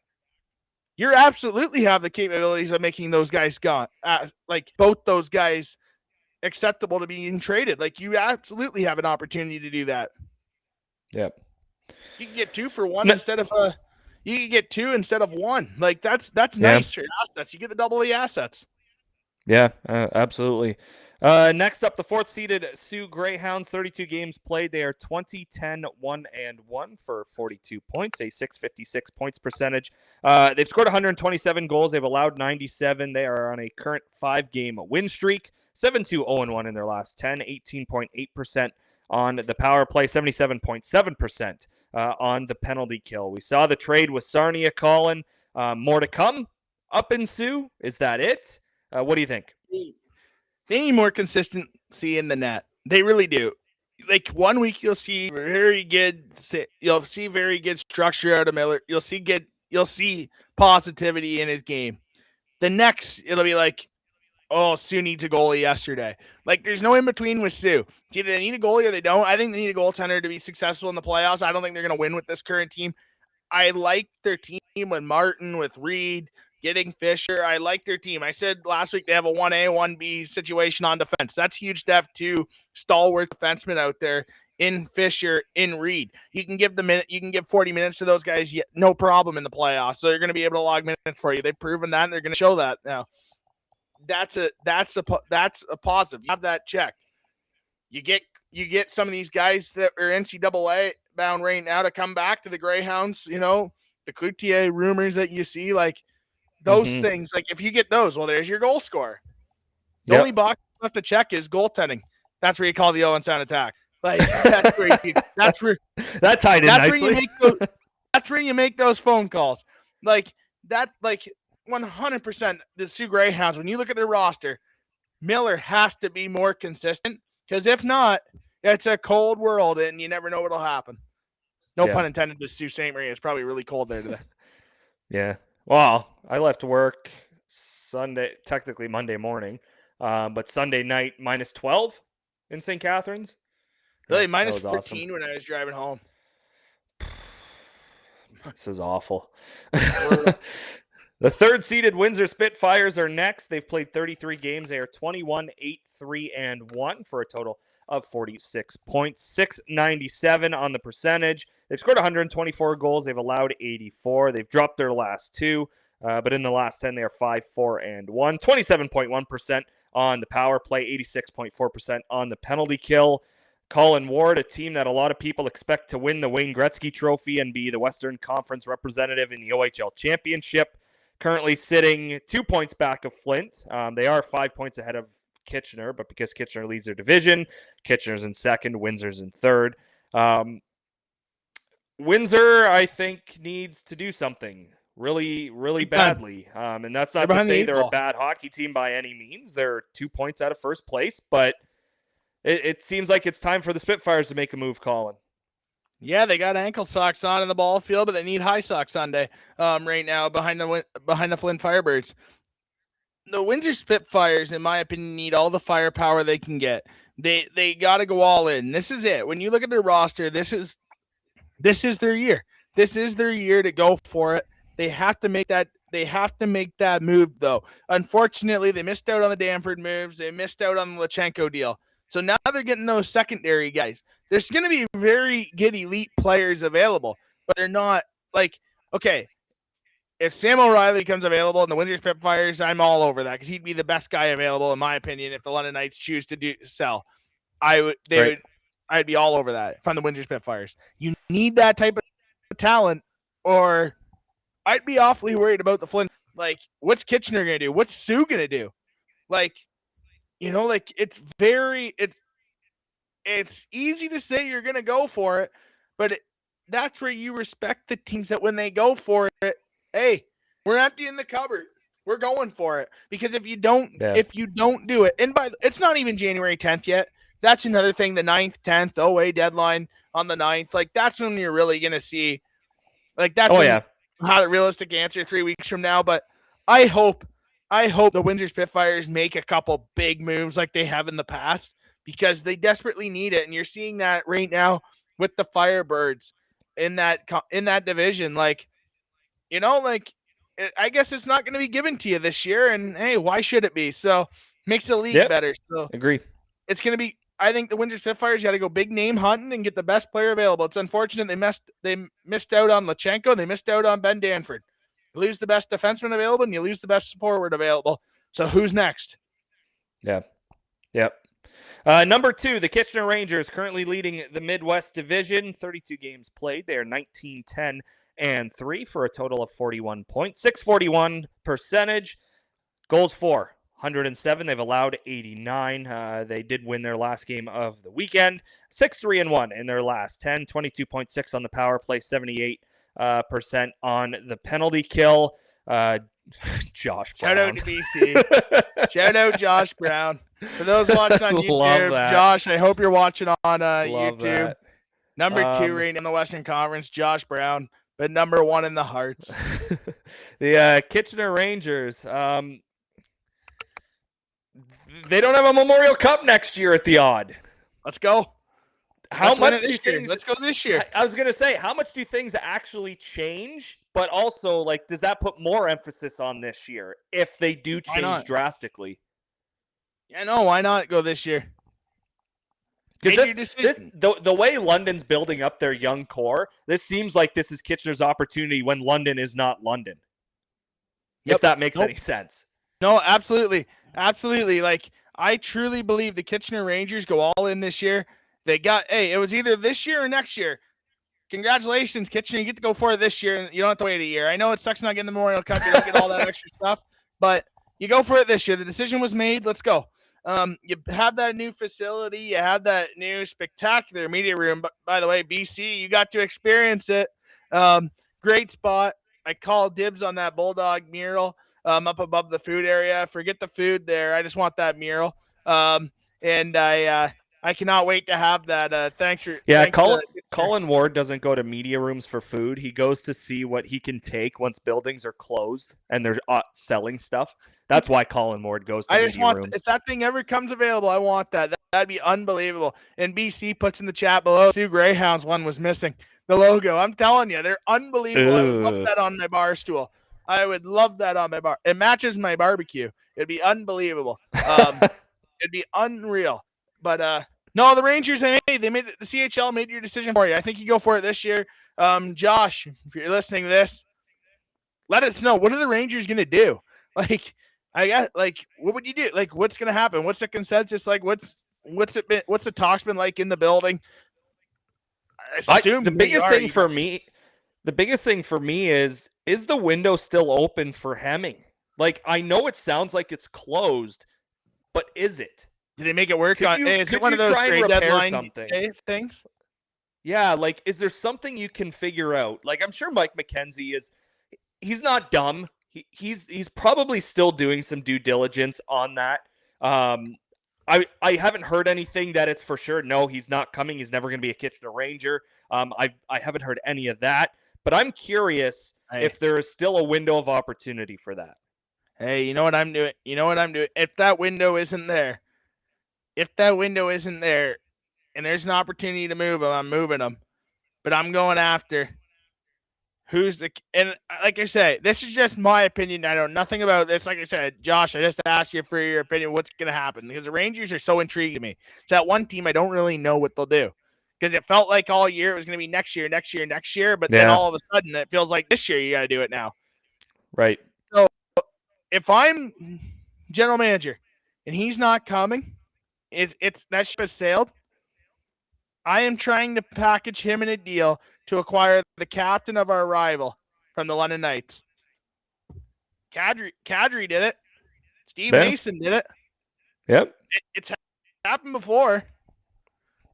you absolutely have the capabilities of making those guys like both those guys acceptable to being traded. Like, you absolutely have an opportunity to do that. Yep. You can get 2-for-1 instead of you can get 2 instead of 1. Like, that's nice for your assets. You get the double the assets. Yeah, absolutely. Next up, the 4th-seeded Sioux Greyhounds, 32 games played. They are 20-10-1-1 for 42 points, a .656 points percentage. They've scored 127 goals. They've allowed 97. They are on a current 5-game win streak, 7-2-0-1 in their last 10, 18.8% on the power play, 77.7% on the penalty kill. We saw the trade with Sarnia, Colin. More to come up in Sioux. Is that it? What do you think? They need more consistency in the net. They really do. Like, 1 week you'll see very good structure out of Miller. You'll see positivity in his game. The next, it'll be like, oh, Sioux needs a goalie yesterday. Like, there's no in between with Sioux. Either they need a goalie or they don't. I think they need a goaltender to be successful in the playoffs. I don't think they're going to win with this current team. I like their team with Martin, with Reed, getting Fisher. I like their team. I said last week they have a 1A, 1B situation on defense. That's huge to have 2 stalwart defensemen out there in Fisher, in Reed. You can give 40 minutes to those guys, no problem in the playoffs. So they're going to be able to log minutes for you. They've proven that, and they're going to show that now. That's a positive. You have that checked. You get some of these guys that are NCAA bound right now to come back to the Greyhounds. You know, the Cloutier rumors that you see, like those things. Like, if you get those, well, there's your goal scorer. The only box left to check is goaltending. That's where you call the Owenstown attack. Like, that's where that tied in nicely. That's where you make those phone calls. Like that. Like, 100%. The Sioux Greyhounds. When you look at their roster, Miller has to be more consistent, because if not, it's a cold world and you never know what'll happen. No pun intended. To Sault Ste. Marie. It's probably really cold there today. Yeah. Well, I left work technically Monday morning, but Sunday night -12 in St. Catharines. Really, -14 awesome. when I was driving home. This is awful. The 3rd-seeded Windsor Spitfires are next. They've played 33 games. They are 21-8-3-1 for a total of 46 points, .697 on the percentage. They've scored 124 goals. They've allowed 84. They've dropped their last 2, but in the last 10, they are 5-4-1, 27.1% on the power play, 86.4% on the penalty kill. Colin Ward, a team that a lot of people expect to win the Wayne Gretzky Trophy and be the Western Conference representative in the OHL Championship. Currently sitting 2 points back of Flint. They are 5 points ahead of Kitchener, but because Kitchener leads their division, Kitchener's in 2nd, Windsor's in 3rd. Windsor, I think, needs to do something really, really badly. And that's not to say they're a bad hockey team by any means. They're 2 points out of first place, but it seems like it's time for the Spitfires to make a move, Colin. Yeah, they got ankle socks on in the ball field, but they need high socks Sunday right now behind the Flint Firebirds. The Windsor Spitfires, in my opinion, need all the firepower they can get. They got to go all in. This is it. When you look at their roster, this is their year. This is their year to go for it. They have to make that. They have to make that move, though. Unfortunately, they missed out on the Danford moves. They missed out on the Lachenko deal. So now they're getting those secondary guys. There's going to be very good elite players available, but they're not like, okay, if Sam O'Reilly becomes available in the Windsor Spitfires, I'm all over that, because he'd be the best guy available, in my opinion, if the London Knights choose to sell. I'd be all over that from the Windsor Spitfires. You need that type of talent, or I'd be awfully worried about the Flint Like, what's Kitchener going to do? What's Sioux going to do? Like, like it's easy to say you're going to go for it, but that's where you respect the teams that when they go for it, hey, we're emptying the cupboard. We're going for it. Because if you don't do it, and it's not even January 10th yet. That's another thing. The 9th, 10th, OA deadline on the 9th. Like, that's when you're really going to see, like, that's how the realistic answer 3 weeks from now. But I hope the Windsor Spitfires make a couple big moves like they have in the past, because they desperately need it. And you're seeing that right now with the Firebirds in that division. Like, I guess it's not going to be given to you this year. And hey, why should it be? So makes the league better. So agree. It's going to be, I think the Windsor Spitfires got to go big name hunting and get the best player available. It's unfortunate they missed out on Lachenko. They missed out on Ben Danford. You lose the best defenseman available and you lose the best forward available. So who's next? Yeah. Yep. Number 2, the Kitchener Rangers, currently leading the Midwest Division. 32 games played. They are 19-10-3 for a total of 41 points. .641 percentage. Goals for 107. They've allowed 89. They did win their last game of the weekend. 6-3-1 in their last 10. 22.6 on the power play. 78% on the penalty kill. Josh Brown. Shout out to BC. Shout out Josh Brown. For those watching on YouTube, Josh, I hope you're watching on YouTube. That. Number 2 rating in the Western Conference, Josh Brown, but number 1 in the hearts. The Kitchener Rangers, they don't have a Memorial Cup next year at the Odd. Let's go. Let's go this year. I was going to say, how much do things actually change? But also, like, does that put more emphasis on this year if they do change drastically? Yeah, no, why not go this year? Because the way London's building up their young core, this seems like this is Kitchener's opportunity when London is not London. Yep. If that makes any sense. No, absolutely. Absolutely. Like, I truly believe the Kitchener Rangers go all in this year. It was either this year or next year. Congratulations, Kitchener. You get to go for it this year, and you don't have to wait a year. I know it sucks not getting the Memorial Cup. You don't get all that extra stuff, but you go for it this year. The decision was made. Let's go. You have that new facility. You have that new spectacular media room. But by the way, BC, you got to experience it. Great spot. I call dibs on that Bulldog mural up above the food area. Forget the food there. I just want that mural. And I cannot wait to have that. Thanks. Colin Ward doesn't go to media rooms for food. He goes to see what he can take once buildings are closed and they're selling stuff. That's why Colin Ward goes to media rooms. If that thing ever comes available, I want that. That'd be unbelievable. And BC puts in the chat below, Sioux Greyhounds one was missing. The logo. I'm telling you, they're unbelievable. I would love that on my bar stool. I would love that on my bar. It matches my barbecue. It'd be unbelievable. It'd be unreal. But no, the Rangers, the CHL made your decision for you. I think you go for it this year. Josh, if you're listening to this, let us know. What are the Rangers going to do? Like, what would you do? Like, what's going to happen? What's the consensus? Like, what's the talks been like in the building? The biggest thing for me is the window still open for Hemming? Like, I know it sounds like it's closed, but is it? Did they make it work? Is it one of those trade deadline things? Yeah, like, is there something you can figure out? Like, I'm sure Mike McKenzie he's not dumb. He's probably still doing some due diligence on that. I haven't heard anything that it's for sure. No, he's not coming. He's never going to be a Kitchener Ranger. I haven't heard any of that, but I'm curious if there is still a window of opportunity for that. Hey, you know what I'm doing? If that window isn't there, and there's an opportunity to move them, I'm moving them. But I'm going after and like I say, this is just my opinion. I know nothing about this. Like I said, Josh, I just asked you for your opinion. What's going to happen? Because the Rangers are so intriguing to me. It's that one team I don't really know what they'll do. Because it felt like all year it was going to be next year. But then all of a sudden it feels like this year you got to do it now. Right. So if I'm general manager and he's not coming, that ship has sailed. I am trying to package him in a deal to acquire the captain of our rival from the London Knights. Kadri did it. Steve Yeah. Mason did it. Yep. It's happened before.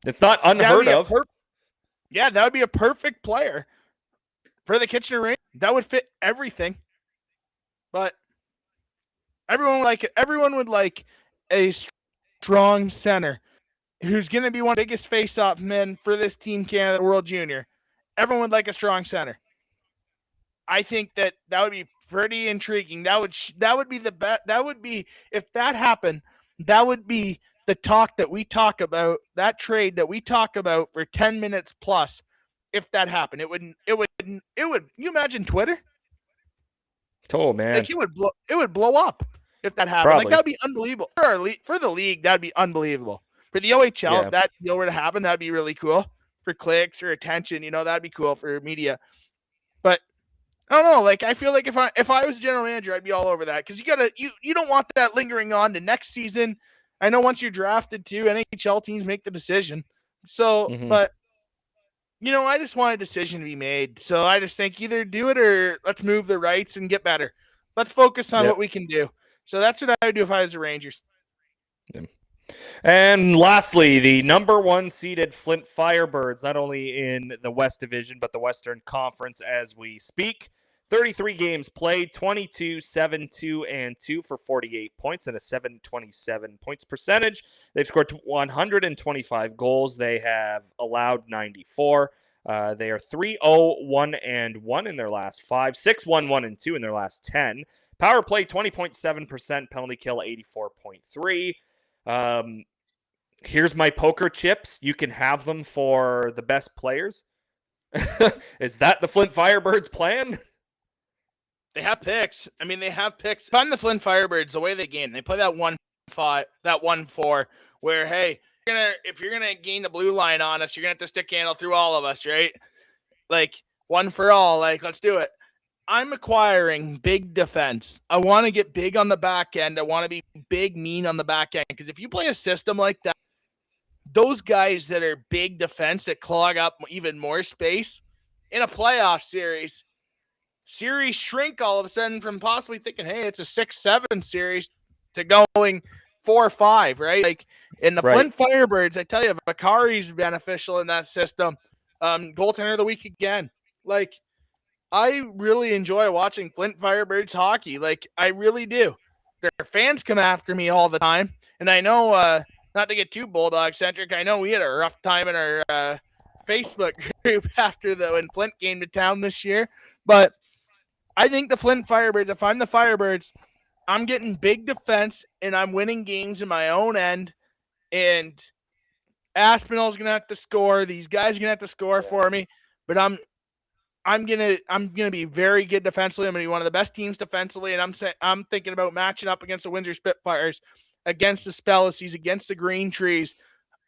It's not unheard of. Yeah, that would be a perfect player for the Kitchener Rangers. That would fit everything. But everyone would like a strong center who's going to be one of the biggest face-off men for this Team Canada World Junior. Everyone would like a strong center. I think that would be pretty intriguing. That would be the best. That would be, if that happened, that would be the talk that we talk about, that trade that we talk about for 10 minutes plus. If that happened, it would, you imagine Twitter? Oh man. Like it would blow up if that happened. Probably. Like that would be unbelievable. For the league, that'd be unbelievable. For the OHL, if that deal were to happen, that'd be really cool. For clicks or attention, that'd be cool for media. But I don't know. Like I feel like if I was a general manager, I'd be all over that because you don't want that lingering on to next season. I know once you're drafted too, NHL teams make the decision. So, but I just want a decision to be made. So I just think either do it or let's move the rights and get better. Let's focus on what we can do. So that's what I would do if I was the Rangers. Yeah. And lastly, the number 1 seeded Flint Firebirds, not only in the West Division, but the Western Conference as we speak. 33 games played, 22, 7, 2, and 2 for 48 points and a 727 points percentage. They've scored 125 goals. They have allowed 94. They are 3-0-1-1 in their last 5, 6-1-1-2 in their last 10. Power play 20.7%, penalty kill 84.3. Here's my poker chips. You can have them for the best players. Is that the Flint Firebirds plan? They have picks. I mean, they have picks. If I'm the Flint Firebirds, the way they game, they play that 1-5, that 1-4, where, hey, if you're gonna gain the blue line on us, you're gonna have to stick handle through all of us, right? Like one for all. Like let's do it. I'm acquiring big defense. I want to get big on the back end. I want to be big, mean on the back end. Because if you play a system like that, those guys that are big defense that clog up even more space in a playoff series shrink all of a sudden from possibly thinking, hey, it's a 6-7 series to going 4-5, right? Like in the Flint Firebirds, I tell you, Vakari's beneficial in that system. Goaltender of the week again. Like, I really enjoy watching Flint Firebirds hockey. Like, I really do. Their fans come after me all the time. And I know, not to get too Bulldog-centric, I know we had a rough time in our Facebook group after when Flint came to town this year. But I think the Flint Firebirds, if I'm the Firebirds, I'm getting big defense, and I'm winning games in my own end. And Aspinall's going to have to score. These guys are going to have to score for me. But I'm gonna be very good defensively. I'm gonna be one of the best teams defensively, and I'm thinking about matching up against the Windsor Spitfires, against the Spellacies, against the Green Trees,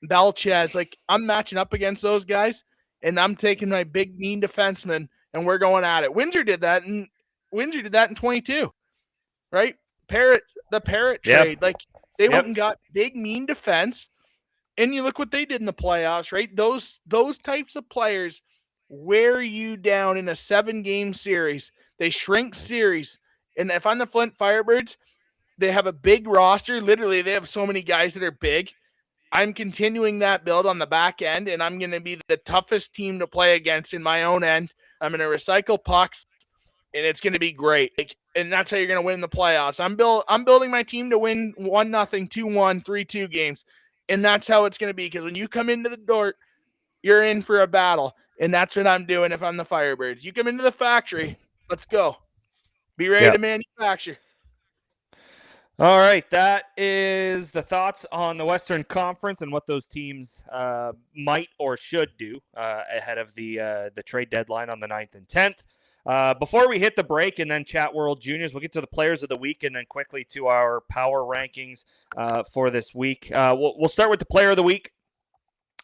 Belchez. Like I'm matching up against those guys, and I'm taking my big mean defenseman, and we're going at it. Windsor did that in 22, right? The Parrot trade, like they went and got big mean defense, and you look what they did in the playoffs, right? Those types of players wear you down in a 7-game series. They shrink series. And if I'm the Flint Firebirds, they have a big roster. Literally, they have so many guys that are big. I'm continuing that build on the back end, and I'm going to be the toughest team to play against in my own end. I'm going to recycle pucks, and it's going to be great. And that's how you're going to win the playoffs. I'm building my team to win 1-0, 2-1, 3-2 games. And that's how it's going to be, because when you come into the door, you're in for a battle. And that's what I'm doing if I'm the Firebirds. You come into the factory. Let's go. Be ready to manufacture. All right. That is the thoughts on the Western Conference and what those teams might or should do ahead of the trade deadline on the 9th and 10th. Before we hit the break and then chat World Juniors, we'll get to the players of the week and then quickly to our power rankings for this week. We'll start with the player of the week.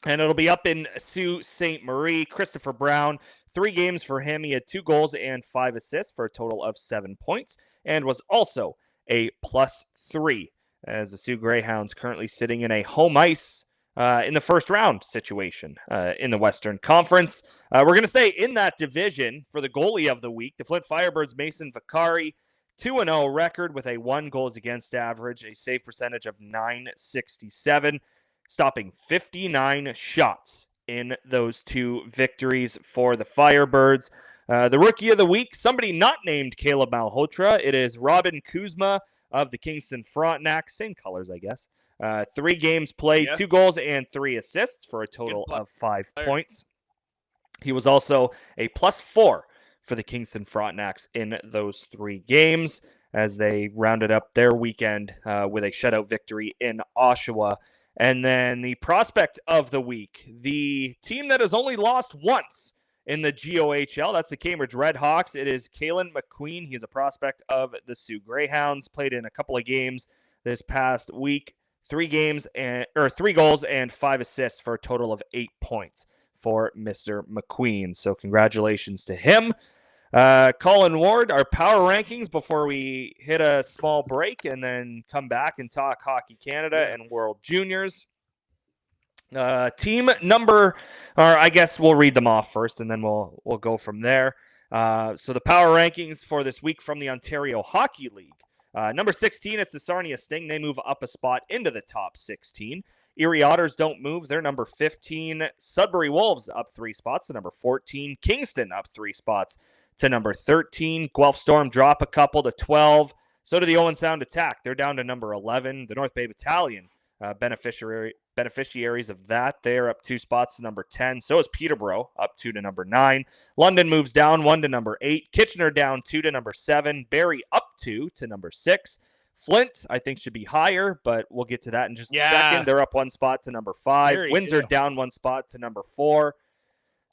And it'll be up in Sault Ste. Marie. Christopher Brown, 3 games for him. He had 2 goals and 5 assists for a total of 7 points and was also a +3 as the Sioux Greyhounds currently sitting in a home ice in the first round situation in the Western Conference. We're going to stay in that division for the goalie of the week. The Flint Firebirds' Mason Vakari, 2-0 record with a 1 goals against average, a save percentage of .967, stopping 59 shots in those 2 victories for the Firebirds. The Rookie of the Week, somebody not named Caleb Malhotra. It is Robin Kuzma of the Kingston Frontenac. Same colors, I guess. 3 games played, 2 goals and 3 assists for a total of 5 points. He was also a +4 for the Kingston Frontenacs in those 3 games as they rounded up their weekend with a shutout victory in Oshawa. And then the prospect of the week, the team that has only lost once in the GOHL, that's the Cambridge Redhawks. It is Kalen McQueen. He's a prospect of the Sioux Greyhounds, played in a couple of games this past week. 3 goals and 5 assists for a total of 8 points for Mr. McQueen. So congratulations to him. Colin Ward, our power rankings before we hit a small break and then come back and talk Hockey Canada and World Juniors. Team number, or I guess we'll read them off first and then we'll go from there. So the power rankings for this week from the Ontario Hockey League. Number 16, it's the Sarnia Sting. They move up a spot into the top 16. Erie Otters don't move. They're number 15. Sudbury Wolves up 3 spots to number 14. Kingston up 3 spots to number 13. Guelph Storm drop a couple to 12. So do the Owen Sound Attack. They're down to number 11. The North Bay Battalion, beneficiaries of that, they're up 2 spots to number 10. So is Peterborough, up 2 to number 9. London moves down 1 to number 8. Kitchener down 2 to number 7. Barrie up 2 to number 6. Flint, I think, should be higher, but we'll get to that in just a second. They're up 1 spot to number 5. Windsor down 1 spot to number 4.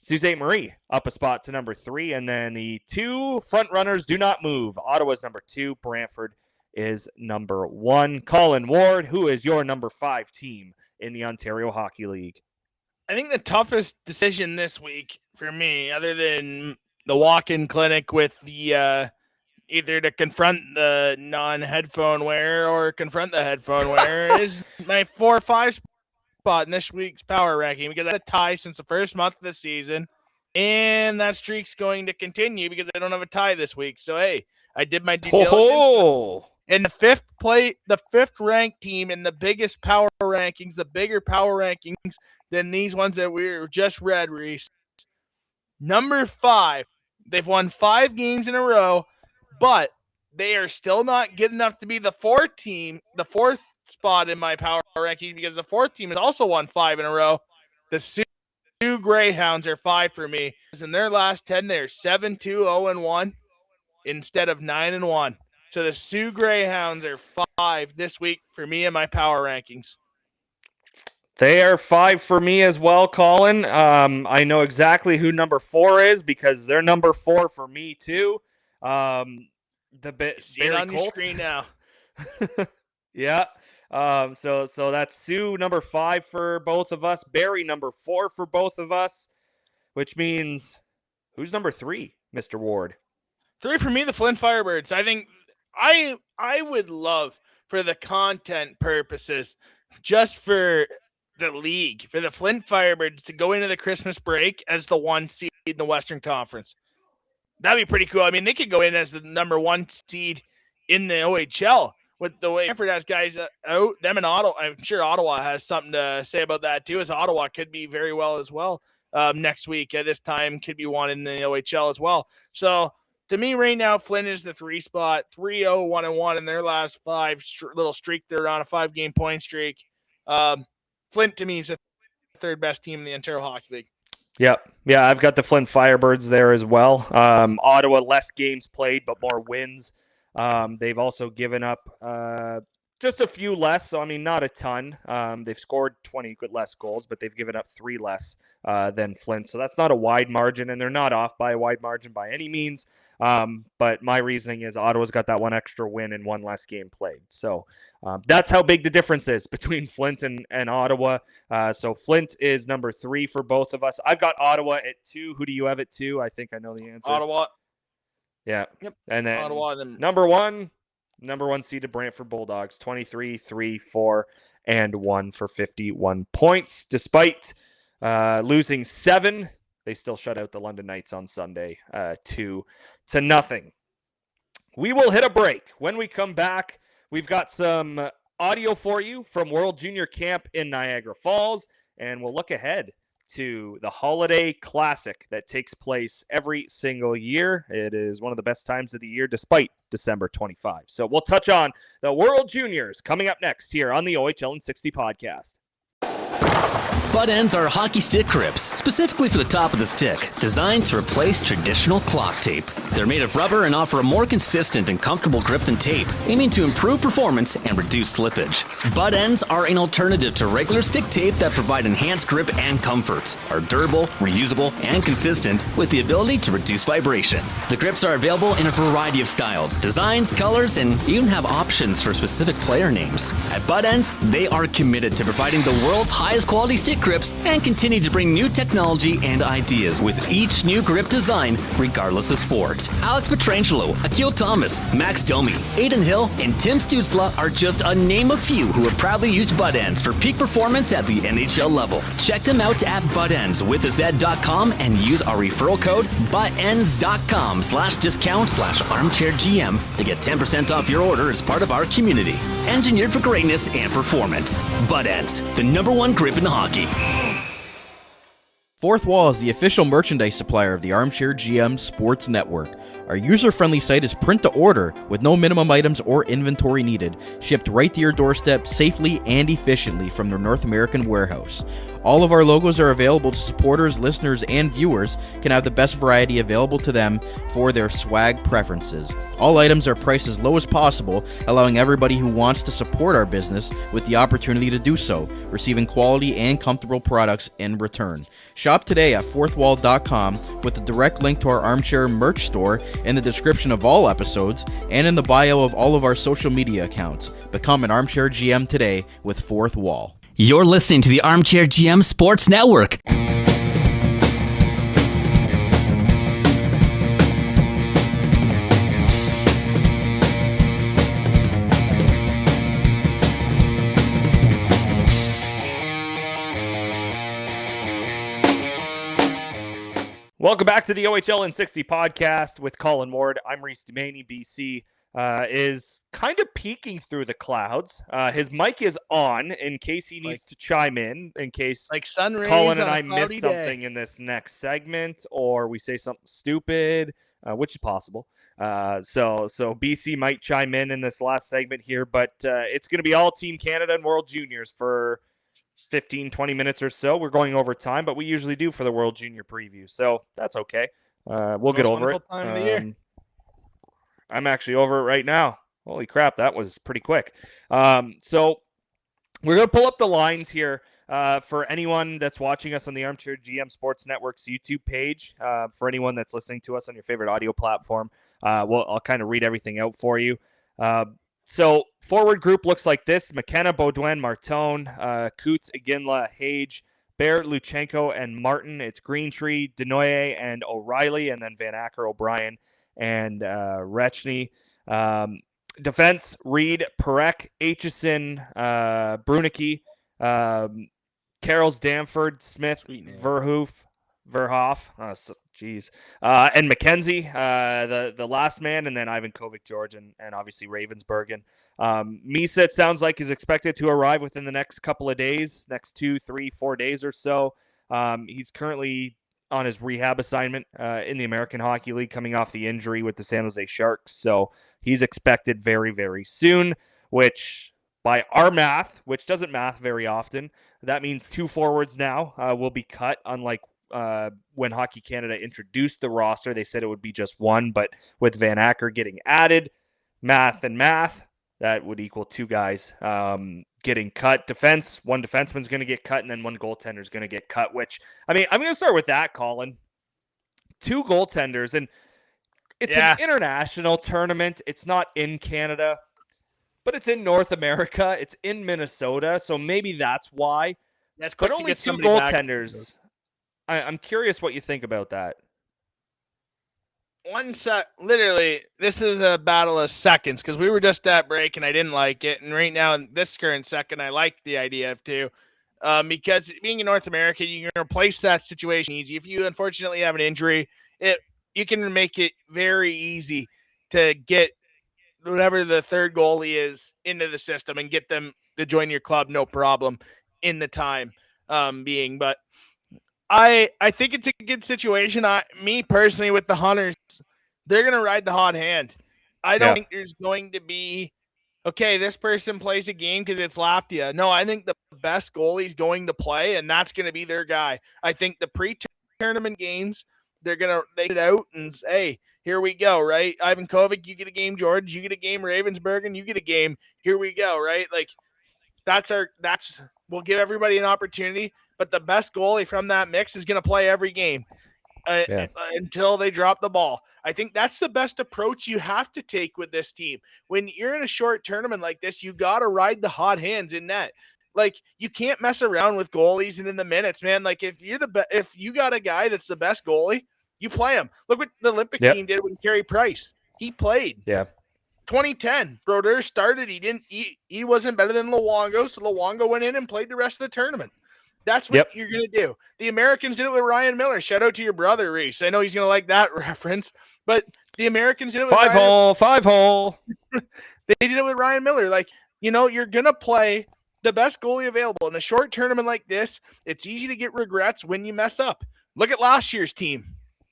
Sault Ste. Marie up a spot to number 3. And then the 2 front runners do not move. Ottawa's number 2. Brantford is number 1. Colin Ward, who is your number 5 team in the Ontario Hockey League? I think the toughest decision this week for me, other than the walk-in clinic with the either to confront the non-headphone wearer or confront the headphone wearer, is my 4 or 5 spot in this week's power ranking, because I had a tie since the first month of the season, and that streak's going to continue because I don't have a tie this week. So hey, I did my due diligence. And the 5th ranked team in the biggest power rankings, the bigger power rankings than these ones that we just read, Reese. Number 5, they've won 5 games in a row, but they are still not good enough to be the 4th spot in my power ranking, because the 4th team has also won 5 in a row. The Sioux Greyhounds are 5 for me. In their last 10, they're 7-2-0-1 instead of 9-1. So the Sioux Greyhounds are 5 this week for me in my power rankings. They are 5 for me as well, Colin. I know exactly who number 4 is because they're number 4 for me too. See it on your screen now. Yeah. So that's Sioux number 5 for both of us. Barrie number 4 for both of us, which means who's number 3, Mr. Ward? 3 for me, the Flint Firebirds. I think I would love, for the content purposes, just for the league, for the Flint Firebirds to go into the Christmas break as the 1 seed in the Western Conference. That'd be pretty cool. I mean, they could go in as the number 1 seed in the OHL with the way Brantford has guys out. Them and Ottawa. I'm sure Ottawa has something to say about that too, as Ottawa could be very well as well next week at this time, could be one in the OHL as well. So to me right now, Flint is the 3 spot, 3-0-1-1 in their last 5 little streak. They're on a 5-game point streak. Flint to me is the 3rd best team in the Ontario Hockey League. Yep. Yeah, I've got the Flint Firebirds there as well. Ottawa, less games played, but more wins. They've also given up just a few less, so I mean, not a ton. They've scored 20 less goals, but they've given up 3 less than Flint. So that's not a wide margin, and they're not off by a wide margin by any means. But my reasoning is Ottawa's got that 1 extra win and 1 less game played. So that's how big the difference is between Flint and Ottawa. So Flint is number 3 for both of us. I've got Ottawa at 2. Who do you have at 2? I think I know the answer. Ottawa. Yeah. Yep. And then Ottawa, number 1 seeded Brantford Bulldogs, 23, 3, 4, and 1 for 51 points. Despite losing 7, they still shut out the London Knights on Sunday, 2-0. We will hit a break. When we come back, we've got some audio for you from World Junior Camp in Niagara Falls, and we'll look ahead to the Holiday Classic that takes place every single year. It is one of the best times of the year, despite December 25. So we'll touch on the World Juniors coming up next here on the OHL in 60 podcast. Butt ends are hockey stick grips, specifically for the top of the stick, designed to replace traditional clock tape. They're made of rubber and offer a more consistent and comfortable grip than tape, aiming to improve performance and reduce slippage. Butt ends are an alternative to regular stick tape that provide enhanced grip and comfort, are durable, reusable, and consistent with the ability to reduce vibration. The grips are available in a variety of styles, designs, colors, and even have options for specific player names. At Butt Ends, they are committed to providing the world's highest quality stick grips and continue to bring new technology and ideas with each new grip design, regardless of sport. Alex Petrangelo, Akil Thomas, Max Domi, Aiden Hill, and Tim Stutzla are just a name of few who have proudly used Butt Ends for peak performance at the NHL level. Check them out at buttendswithaz.com and use our referral code buttends.com/discount/armchairgm to get 10% off your order as part of our community. Engineered for greatness and performance. Butt Ends, the #1 grip in hockey. Fourth Wall is the official merchandise supplier of the Armchair GM Sports Network. Our user-friendly site is print to order with no minimum items or inventory needed, shipped right to your doorstep safely and efficiently from their North American warehouse. All of our logos are available to supporters, listeners, and viewers can have the best variety available to them for their swag preferences. All items are priced as low as possible, allowing everybody who wants to support our business with the opportunity to do so, receiving quality and comfortable products in return. Shop today at fourthwall.com with a direct link to our Armchair merch store in the description of all episodes and in the bio of all of our social media accounts. Become an Armchair GM today with Fourth Wall. You're listening to the Armchair GM Sports Network. Welcome back to the OHL in 60 podcast with Colin Ward. I'm Reese Demaney. BC is kind of peeking through the clouds. His mic is on in case he needs to chime in case like sun rays Colin and on I a cloudy miss something day. In this next segment, or we say something stupid, which is possible. So BC might chime in this last segment here, but it's going to be all Team Canada and World Juniors for 15, 20 minutes or so. We're going over time, but we usually do for the World Junior preview, so that's okay. We'll get over it. Time of the year. I'm actually over it right now. Holy crap, that was pretty quick. So we're going to pull up the lines here for anyone that's watching us on the Armchair GM Sports Network's YouTube page. For anyone that's listening to us on your favorite audio platform, I'll kind of read everything out for you. So forward group looks like this: McKenna, Baudouin, Martone, Coots, Iginla, Hage, Bear, Luchenko, and Martin. It's Greentree, Denoye, and O'Reilly, and then Van Acker, O'Brien, and Rechny. Defense: Reed, Perek, Aitchison, Brunicki, Carrolls, Danford, Smith, Verhoef, and McKenzie, the last man, and then Ivan Kovic, George, and obviously Ravensbergen. Misa, it sounds like, is expected to arrive within the next couple of days, next 2, 3, 4 days or so. He's currently on his rehab assignment in the American Hockey League, coming off the injury with the San Jose Sharks. So he's expected very, very soon, which by our math, which doesn't math very often, that means 2 forwards now will be cut, unlike when Hockey Canada introduced the roster. They said it would be just 1, but with Van Acker getting added, math, that would equal 2 guys getting cut. Defense, 1 defenseman's going to get cut, and then 1 goaltender's going to get cut, which, I mean, I'm going to start with that, Colin. 2 goaltenders, and it's an international tournament. It's not in Canada, but it's in North America. It's in Minnesota, so maybe that's why. But only 2 goaltenders. I'm curious what you think about that. Literally, this is a battle of seconds, because we were just at break and I didn't like it. And right now, in this current second, I like the idea of 2. Because being in North America, you can replace that situation easy. If you unfortunately have an injury, you can make it very easy to get whatever the third goalie is into the system and get them to join your club, no problem in the time being. But I think it's a good situation. Me personally with the Hunters, they're going to ride the hot hand. I don't think there's going to be, okay, this person plays a game because it's Laftia. No, I think the best goalie's going to play, and that's going to be their guy. I think the pre-tournament games, they're going to take it out and say, hey, here we go, right? Ivan Kovic, you get a game. George, you get a game. Ravensbergen, you get a game. Here we go, right? Like, we'll give everybody an opportunity, but the best goalie from that mix is going to play every game until they drop the ball. I think that's the best approach you have to take with this team. When you're in a short tournament like this, you got to ride the hot hands in net. Like, you can't mess around with goalies and in the minutes, man. Like, if you got a guy that's the best goalie, you play him. Look what the Olympic team did with Carey Price. He played. Yeah. 2010, Brodeur started. He wasn't better than Luongo, so Luongo went in and played the rest of the tournament. That's what you're going to do. The Americans did it with Ryan Miller. Shout out to your brother, Reese. I know he's going to like that reference, but the Americans did it with five hole. They did it with Ryan Miller. Like, you're going to play the best goalie available. In a short tournament like this, it's easy to get regrets when you mess up. Look at last year's team,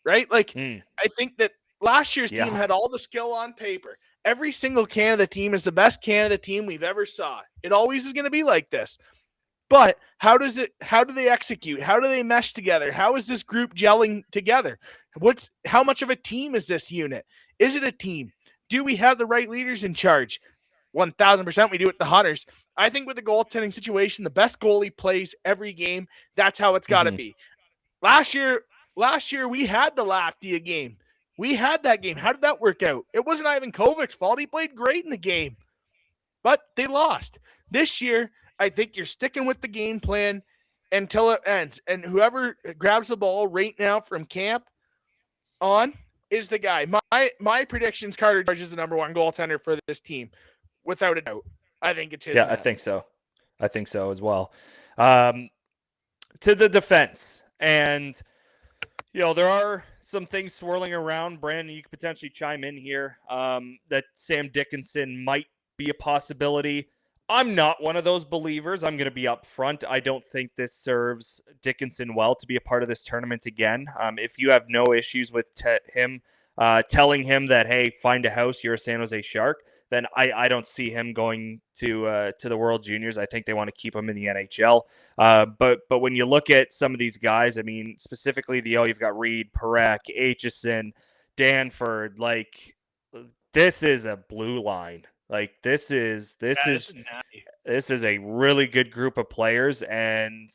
right? Like, I think that last year's team had all the skill on paper. Every single Canada team is the best Canada team we've ever saw. It always is going to be like this. But how do they execute? How do they mesh together? How is this group gelling together? How much of a team is this unit? Is it a team? Do we have the right leaders in charge? 1,000% we do with the Hunters. I think with the goaltending situation, the best goalie plays every game. That's how it's got to be. Last year we had the Laftia game. We had that game. How did that work out? It wasn't Ivan Kovic's fault. He played great in the game, but they lost. This year, I think you're sticking with the game plan until it ends. And whoever grabs the ball right now from camp on is the guy. My predictions, Carter George is the number one goaltender for this team, without a doubt. I think it's his. Yeah, I think so. I think so as well. To the defense. And, there are some things swirling around. Brandon, you could potentially chime in here that Sam Dickinson might be a possibility. I'm not one of those believers. I'm going to be upfront. I don't think this serves Dickinson well to be a part of this tournament again. If you have no issues with him telling him that, hey, find a house, you're a San Jose Shark, then I don't see him going to the World Juniors. I think they want to keep him in the NHL. But when you look at some of these guys, I mean, specifically you've got Reed, Parekh, Aitchison, Danford. Like, this is a blue line. Like, this is a really good group of players, and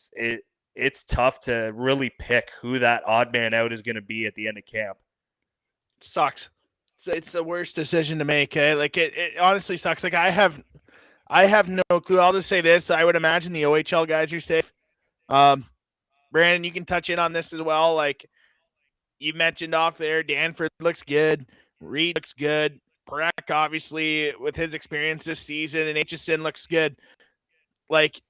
it's tough to really pick who that odd man out is going to be at the end of camp. It sucks. It's the worst decision to make. Eh? Like, it honestly sucks. Like, I have no clue. I'll just say this: I would imagine the OHL guys are safe. Brandon, you can touch in on this as well. Like, you mentioned off there, Danford looks good, Reed looks good. Parekh, obviously, with his experience this season, and Aitchison looks good. Like,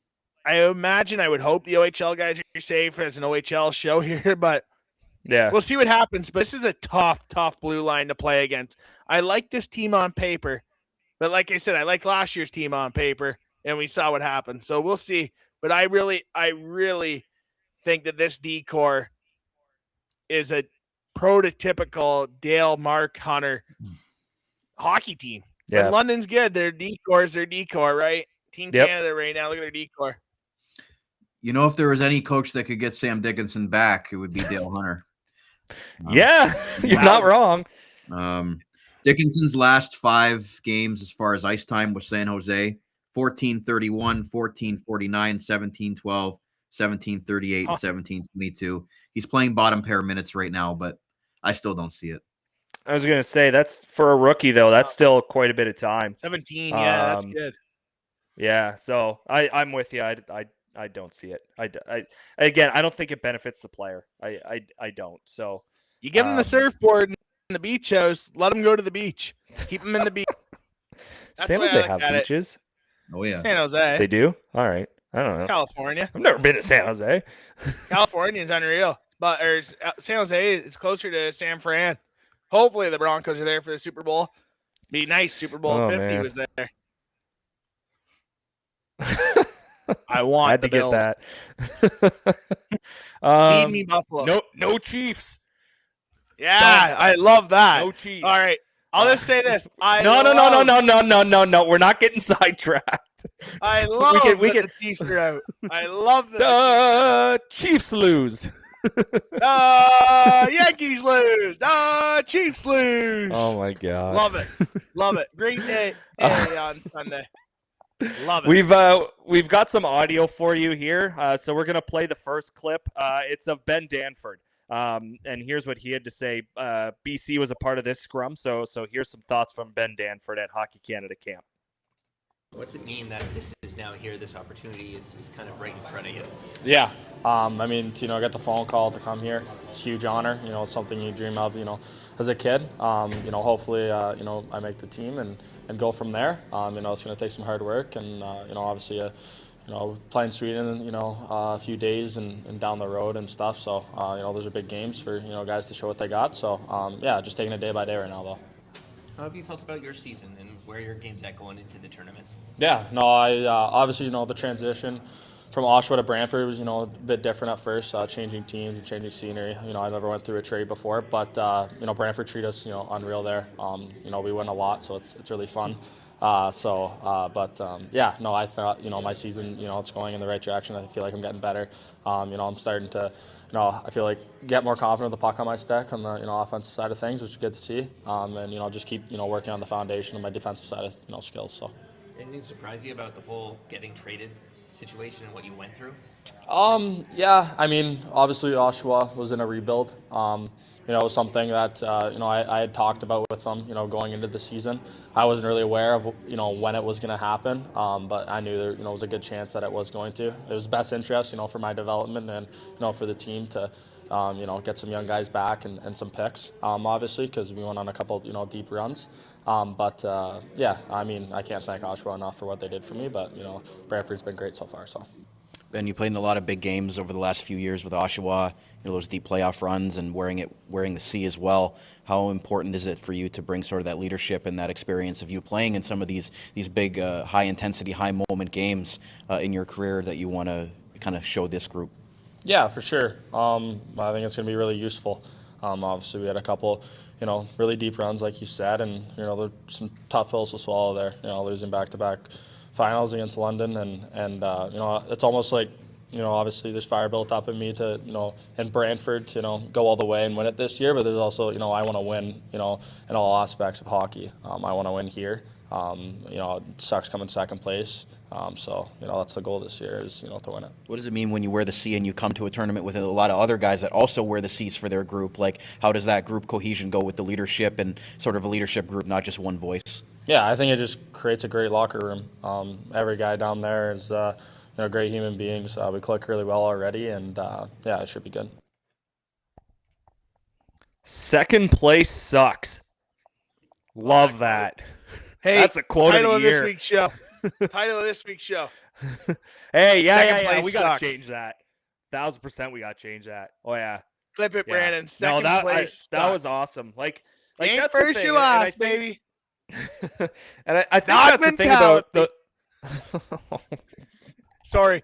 I would hope the OHL guys are safe as an OHL show here, but we'll see what happens. But this is a tough blue line to play against. I like this team on paper, but like I said, I like last year's team on paper, and we saw what happened. So we'll see. But I really think that this D-core is a prototypical Dale, Mark, Hunter hockey team. Yeah. When London's good, their D-core's their D-core, right? Team Canada right now, look at their D-core. If there was any coach that could get Sam Dickinson back, it would be Dale Hunter. You're not wrong. Dickinson's last 5 games as far as ice time with San Jose, 14-31, 14-49, 17-12, 17-38, 17-22. He's playing bottom pair minutes right now, but I still don't see it. I was going to say, that's for a rookie, though. That's still quite a bit of time. 17, that's good. Yeah, so I'm with you. I don't see it. Again, I don't think it benefits the player. I don't. So you give him the surfboard and the beach house. Let him go to the beach. Keep him in the beach. San Jose have beaches. Oh yeah, San Jose. They do. All right. I don't know. California. I've never been to San Jose. California is unreal, but San Jose is closer to San Fran. Hopefully the Broncos are there for the Super Bowl. Be nice. Super Bowl 50 man. was there. I want Had the to get Bills. that. Feed me Buffalo. No Chiefs. Yeah, Done. I love that. No Chiefs. All right. I'll just say this. No. We're not getting sidetracked. I love the Chiefs are out. I love the Chiefs lose. Yankees lose. Chiefs lose. Oh my God. Love it. Love it. Great day on Sunday. Love it. We've got some audio for you here. So we're gonna play the first clip. It's of Ben Danford. And here's what he had to say. BC was a part of this scrum. So here's some thoughts from Ben Danford at Hockey Canada camp. What's it mean that this is now here, this opportunity is kind of right in front of you? Yeah, I mean, I got the phone call to come here. It's a huge honor. It's something you dream of, as a kid. Hopefully, I make the team and go from there. It's going to take some hard work and, obviously, playing Sweden, a few days and down the road and stuff. So, those are big games for, guys to show what they got. So, just taking it day by day right now, though. How have you felt about your season and where your game's at going into the tournament? Yeah, no, I obviously, the transition from Oshawa to Brantford was, a bit different at first, changing teams and changing scenery. I never went through a trade before, but, Brantford treat us, unreal there. We win a lot, so it's really fun. I thought, my season, it's going in the right direction. I feel like I'm getting better. I'm starting to, I feel like get more confident with the puck on my stick on the, offensive side of things, which is good to see. Just keep, working on the foundation of my defensive side of, skills. So. Anything surprise you about the whole getting traded situation and what you went through? Yeah, I mean, obviously Oshawa was in a rebuild. It was something that, I had talked about with them, going into the season. I wasn't really aware of, when it was going to happen, but I knew there, was a good chance that it was going to. It was best interest, for my development and, for the team to, get some young guys back and some picks, obviously, because we went on a couple, deep runs. Yeah, I mean, I can't thank Oshawa enough for what they did for me, but, Brantford's been great so far, so. Ben, you played in a lot of big games over the last few years with Oshawa, those deep playoff runs and wearing the C as well. How important is it for you to bring sort of that leadership and that experience of you playing in some of these big, high-intensity, high-moment games in your career that you want to kind of show this group? Yeah, for sure. I think it's going to be really useful. Obviously, we had a couple, really deep runs, like you said, and, there's some tough pills to swallow there, losing back-to-back finals against London, and it's almost like, obviously there's fire built up in me to, and Brantford to, go all the way and win it this year, but there's also, I want to win, in all aspects of hockey. I want to win here. It sucks coming second place. So, that's the goal this year is, to win it. What does it mean when you wear the C and you come to a tournament with a lot of other guys that also wear the Cs for their group? Like, how does that group cohesion go with the leadership and sort of a leadership group, not just one voice? Yeah, I think it just creates a great locker room. Every guy down there is, great human beings. We click really well already, and yeah, it should be good. Second place sucks. Love that. Hey, that's a quote title of the year. This week's show. Title of this week's show. Hey, yeah. Place We sucks. gotta change that. 1000% we gotta change that. Oh yeah. Clip it, Yeah. Brandon. Second place. That was awesome. Like Ain't that's the first, thing, you and I last, think- baby. and I think Dog that's the thing about the. Sorry.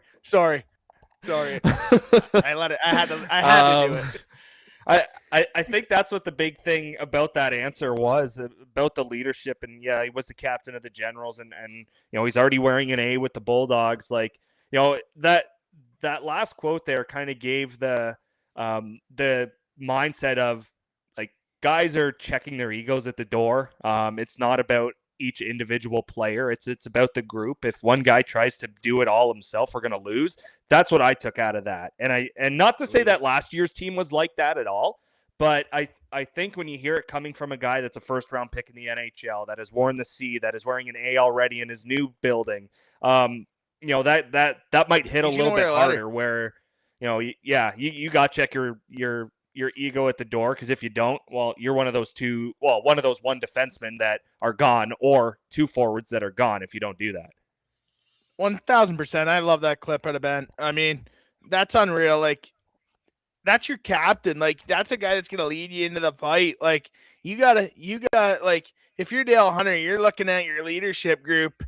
I let it. I had to do it. I think that's what the big thing about that answer was about the leadership, and yeah, he was the captain of the Generals, and he's already wearing an A with the Bulldogs. Like that last quote there kind of gave the mindset of like guys are checking their egos at the door. It's not about each individual player. It's about the group. If one guy tries to do it all himself, we're going to lose. That's what I took out of that. And not to say that last year's team was like that at all, but I think when you hear it coming from a guy that's a first round pick in the NHL, that has worn the C, that is wearing an A already in his new building, that might hit a little bit harder where, you got to check your ego at the door, because if you don't, well, you're one of those one defensemen that are gone, or two forwards that are gone if you don't do that. 1000%. I love that clip out of Ben. I mean, that's unreal. Like, that's your captain. Like, that's a guy that's gonna lead you into the fight. Like, you gotta like, if you're Dale Hunter, you're looking at your leadership group.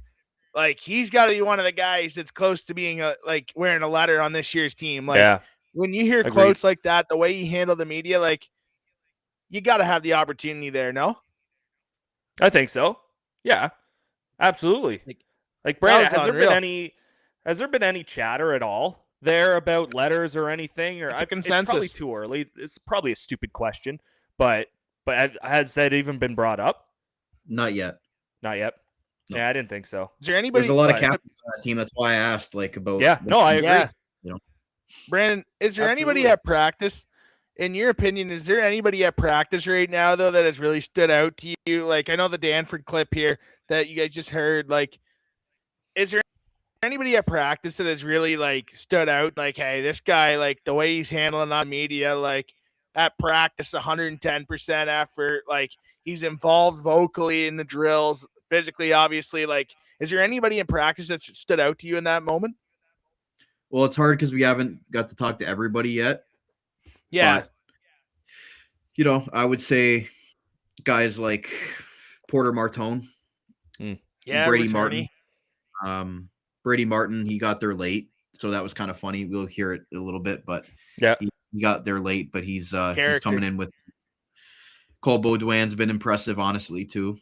Like, he's got to be one of the guys that's close to being like wearing a letter on this year's team. Like, when you hear quotes like that, the way he handled the media, like, you got to have the opportunity there. No, I think so. Yeah, absolutely. Like Brandon, has there been any chatter at all there about letters or anything? Or it's a consensus. It's probably too early. It's probably a stupid question, but has that even been brought up? Not yet. Not yet. No. Yeah, I didn't think so. Is there anybody? There's a lot of captains on that team. That's why I asked, like, about. Yeah, no, I agree. Yeah. Brandon, is there anybody at practice? In your opinion, is there anybody at practice right now, though, that has really stood out to you? Like, I know the Danford clip here that you guys just heard. Like, is there anybody at practice that has really, like, stood out? Like, hey, this guy, like, the way he's handling on media, like, at practice, 110% effort. Like, he's involved vocally in the drills, physically, obviously. Like, is there anybody in practice that stood out to you in that moment? Well, it's hard because we haven't got to talk to everybody yet. Yeah. But, I would say guys like Porter Martone. Yeah, Brady Martin. Brady Martin, he got there late, so that was kind of funny. We'll hear it a little bit, but yeah, he got there late, but he's coming in with Cole Baudouin's been impressive, honestly, too.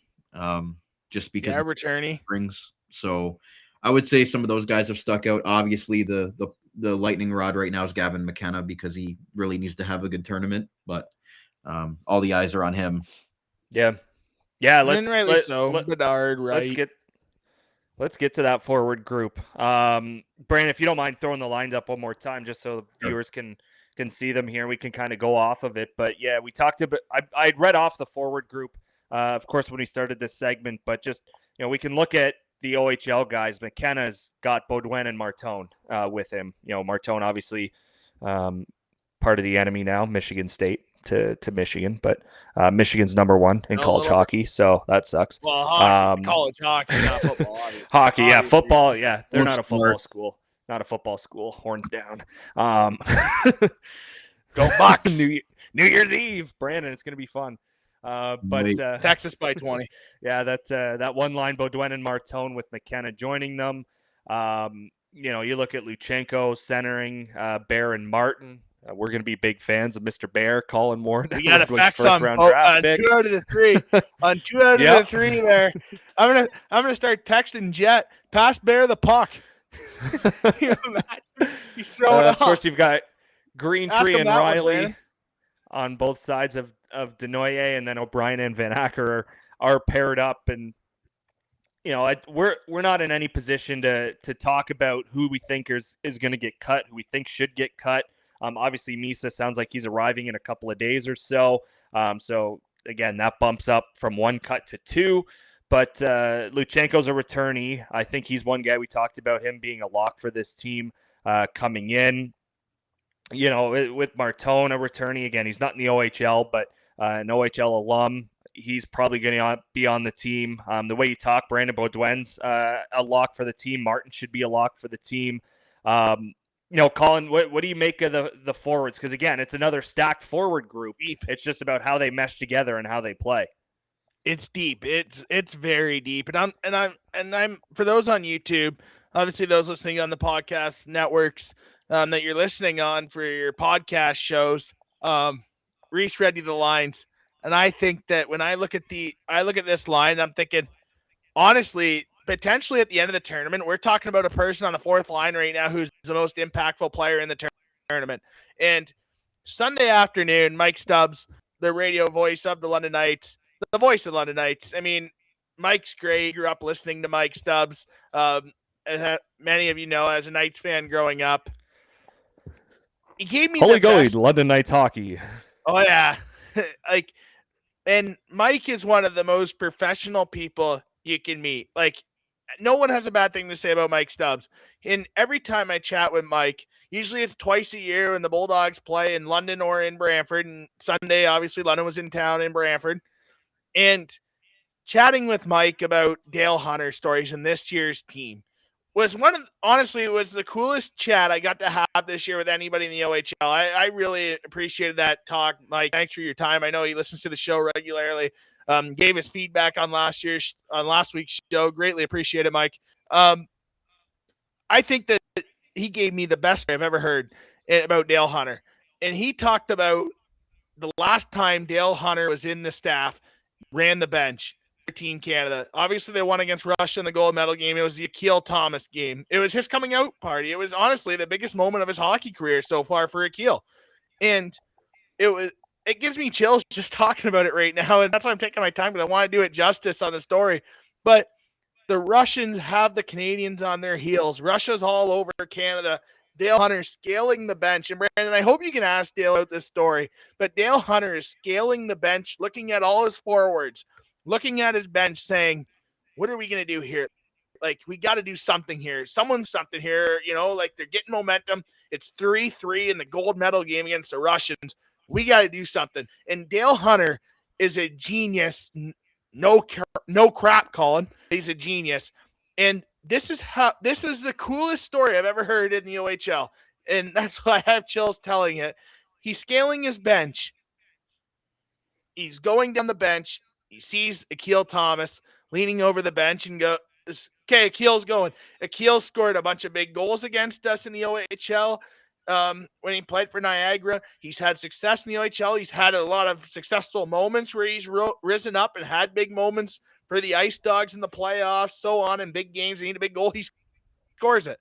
Just because returnee brings. So I would say some of those guys have stuck out. Obviously, the lightning rod right now is Gavin McKenna because he really needs to have a good tournament, but all the eyes are on him. Yeah. Bedard, right? Let's get to that forward group. Brandon, if you don't mind throwing the lines up one more time, just so viewers can see them here, we can kind of go off of it. But yeah, we talked about. I read off the forward group, of course, when we started this segment. But just we can look at the OHL guys. McKenna's got Baudouin and Martone with him. Martone obviously part of the enemy now, Michigan State to Michigan, but Michigan's number one in college hockey, so that sucks. Well, college hockey, not football. Obviously. Hockey, yeah, football, yeah. They're not a football school. Not a football school. Horns down. Go Bucks! New Year's Eve, Brandon. It's gonna be fun. But Texas by 20. Yeah, that one line, Baudouin and Martone with McKenna joining them. You look at Luchenko centering Bear and Martin. We're going to be big fans of Mr. Bear, Colin Ward. We got effects on 2 out of the 3. On 2 out of the 3 there. I'm gonna start texting Jet. Pass Bear the puck. He's throwing it Of course, you've got Greentree and Riley on both sides of Denoye, and then O'Brien and Van Acker are paired up. And we're not in any position to talk about who we think is going to get cut, who we think should get cut. Obviously, Misa sounds like he's arriving in a couple of days or so. So, again, that bumps up from 1 cut to 2. But Luchenko's a returnee. I think he's one guy. We talked about him being a lock for this team coming in. With Martone, a returnee. Again, he's not in the OHL, but an OHL alum. He's probably going to be on the team. The way you talk, Brandon Baudouin's a lock for the team. Martin should be a lock for the team. Colin, what do you make of the forwards? Because again, it's another stacked forward group. Deep. It's just about how they mesh together and how they play. It's deep. It's very deep. And I'm for those on YouTube, obviously those listening on the podcast networks that you're listening on for your podcast shows. Reese read you the lines, and I think that when I look at this line, I'm thinking, honestly, potentially at the end of the tournament, we're talking about a person on the 4th line right now who's the most impactful player in the tournament. And Sunday afternoon, Mike Stubbs, the radio voice of the London Knights, the voice of the London Knights. I mean, Mike's great. Grew up listening to Mike Stubbs. As many of you know, as a Knights fan growing up, he gave me Holy Gold, London Knights hockey. Oh yeah, and Mike is one of the most professional people you can meet. Like, no one has a bad thing to say about Mike Stubbs. And every time I chat with Mike, usually it's twice a year when the Bulldogs play in London or in Brantford. And Sunday, obviously, London was in town in Brantford. And chatting with Mike about Dale Hunter stories in this year's team was it was the coolest chat I got to have this year with anybody in the OHL. I really appreciated that talk, Mike. Thanks for your time. I know he listens to the show regularly. gave his feedback on last week's show. Greatly appreciate it, Mike. I think that he gave me the best I've ever heard about Dale Hunter. And he talked about the last time Dale Hunter was in the staff, ran the bench for Team Canada. Obviously, they won against Russia in the gold medal game. It was the Akil Thomas game. It was his coming out party. It was honestly the biggest moment of his hockey career so far for Akil. And it gives me chills just talking about it right now. And that's why I'm taking my time, because I want to do it justice on the story. But the Russians have the Canadians on their heels. Russia's all over Canada. Dale Hunter scaling the bench. And Brandon, I hope you can ask Dale about this story, but Dale Hunter is scaling the bench, looking at all his forwards, looking at his bench, saying, what are we going to do here? Like, we got to do something here. Someone's something here. You know, like, they're getting momentum. It's 3-3 in the gold medal game against the Russians. We got to do something. And Dale Hunter is a genius. No crap, Colin. He's a genius. And this is the coolest story I've ever heard in the OHL. And that's why I have chills telling it. He's scaling his bench. He's going down the bench. He sees Akil Thomas leaning over the bench and goes, okay, Akil's going. Akil scored a bunch of big goals against us in the OHL. When he played for Niagara, he's had success in the OHL. He's had a lot of successful moments where he's risen up and had big moments for the Ice Dogs in the playoffs, so on, in big games. They need a big goal. He scores it.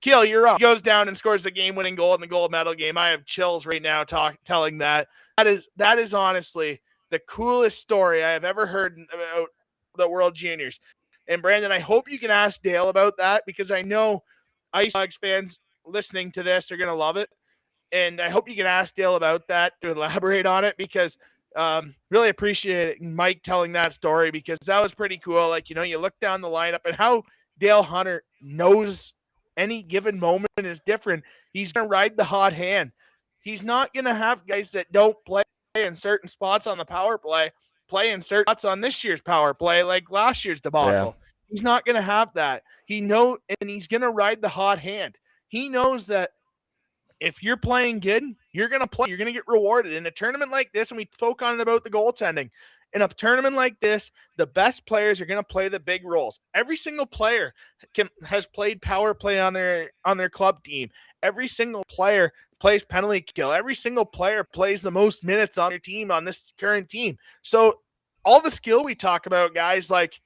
Kill, you're up. He goes down and scores the game-winning goal in the gold medal game. I have chills right now telling that. That is honestly the coolest story I have ever heard about the World Juniors. And Brandon, I hope you can ask Dale about that, because I know Ice Dogs fans listening to this are going to love it. And I hope you can ask Dale about that to elaborate on it, because really appreciate Mike telling that story, because that was pretty cool. Like, you know, you look down the lineup and how Dale Hunter knows any given moment is different. He's going to ride the hot hand. He's not going to have guys that don't play in certain spots on the power play in certain spots on this year's power play, like last year's debacle. Yeah. He's not going to have that. And he's going to ride the hot hand. He knows that if you're playing good, you're going to play. You're going to get rewarded. In a tournament like this, and we spoke on it about the goaltending, in a tournament like this, the best players are going to play the big roles. Every single player has played power play on their club team. Every single player plays penalty kill. Every single player plays the most minutes on their team, on this current team. So all the skill we talk about, guys, like,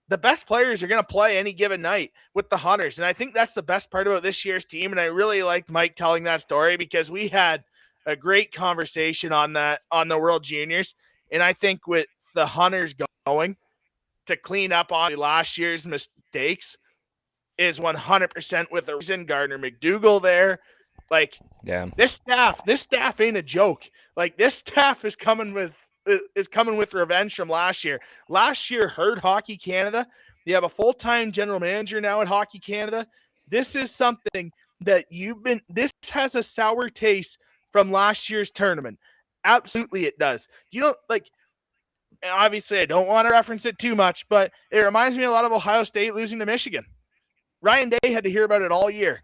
the best players are going to play any given night with the Hunters. And I think that's the best part about this year's team. And I really liked Mike telling that story, because we had a great conversation on that, on the World Juniors. And I think with the Hunters going to clean up on last year's mistakes is 100% with the reason. Gardner McDougall there. Like, yeah, this staff ain't a joke. Like, this staff is coming with revenge from last year. Last year hurt Hockey Canada. You have a full-time general manager now at Hockey Canada. This is something that this has a sour taste from last year's tournament. Absolutely it does. You know, like, and obviously I don't want to reference it too much, but it reminds me a lot of Ohio State losing to Michigan. Ryan Day had to hear about it all year.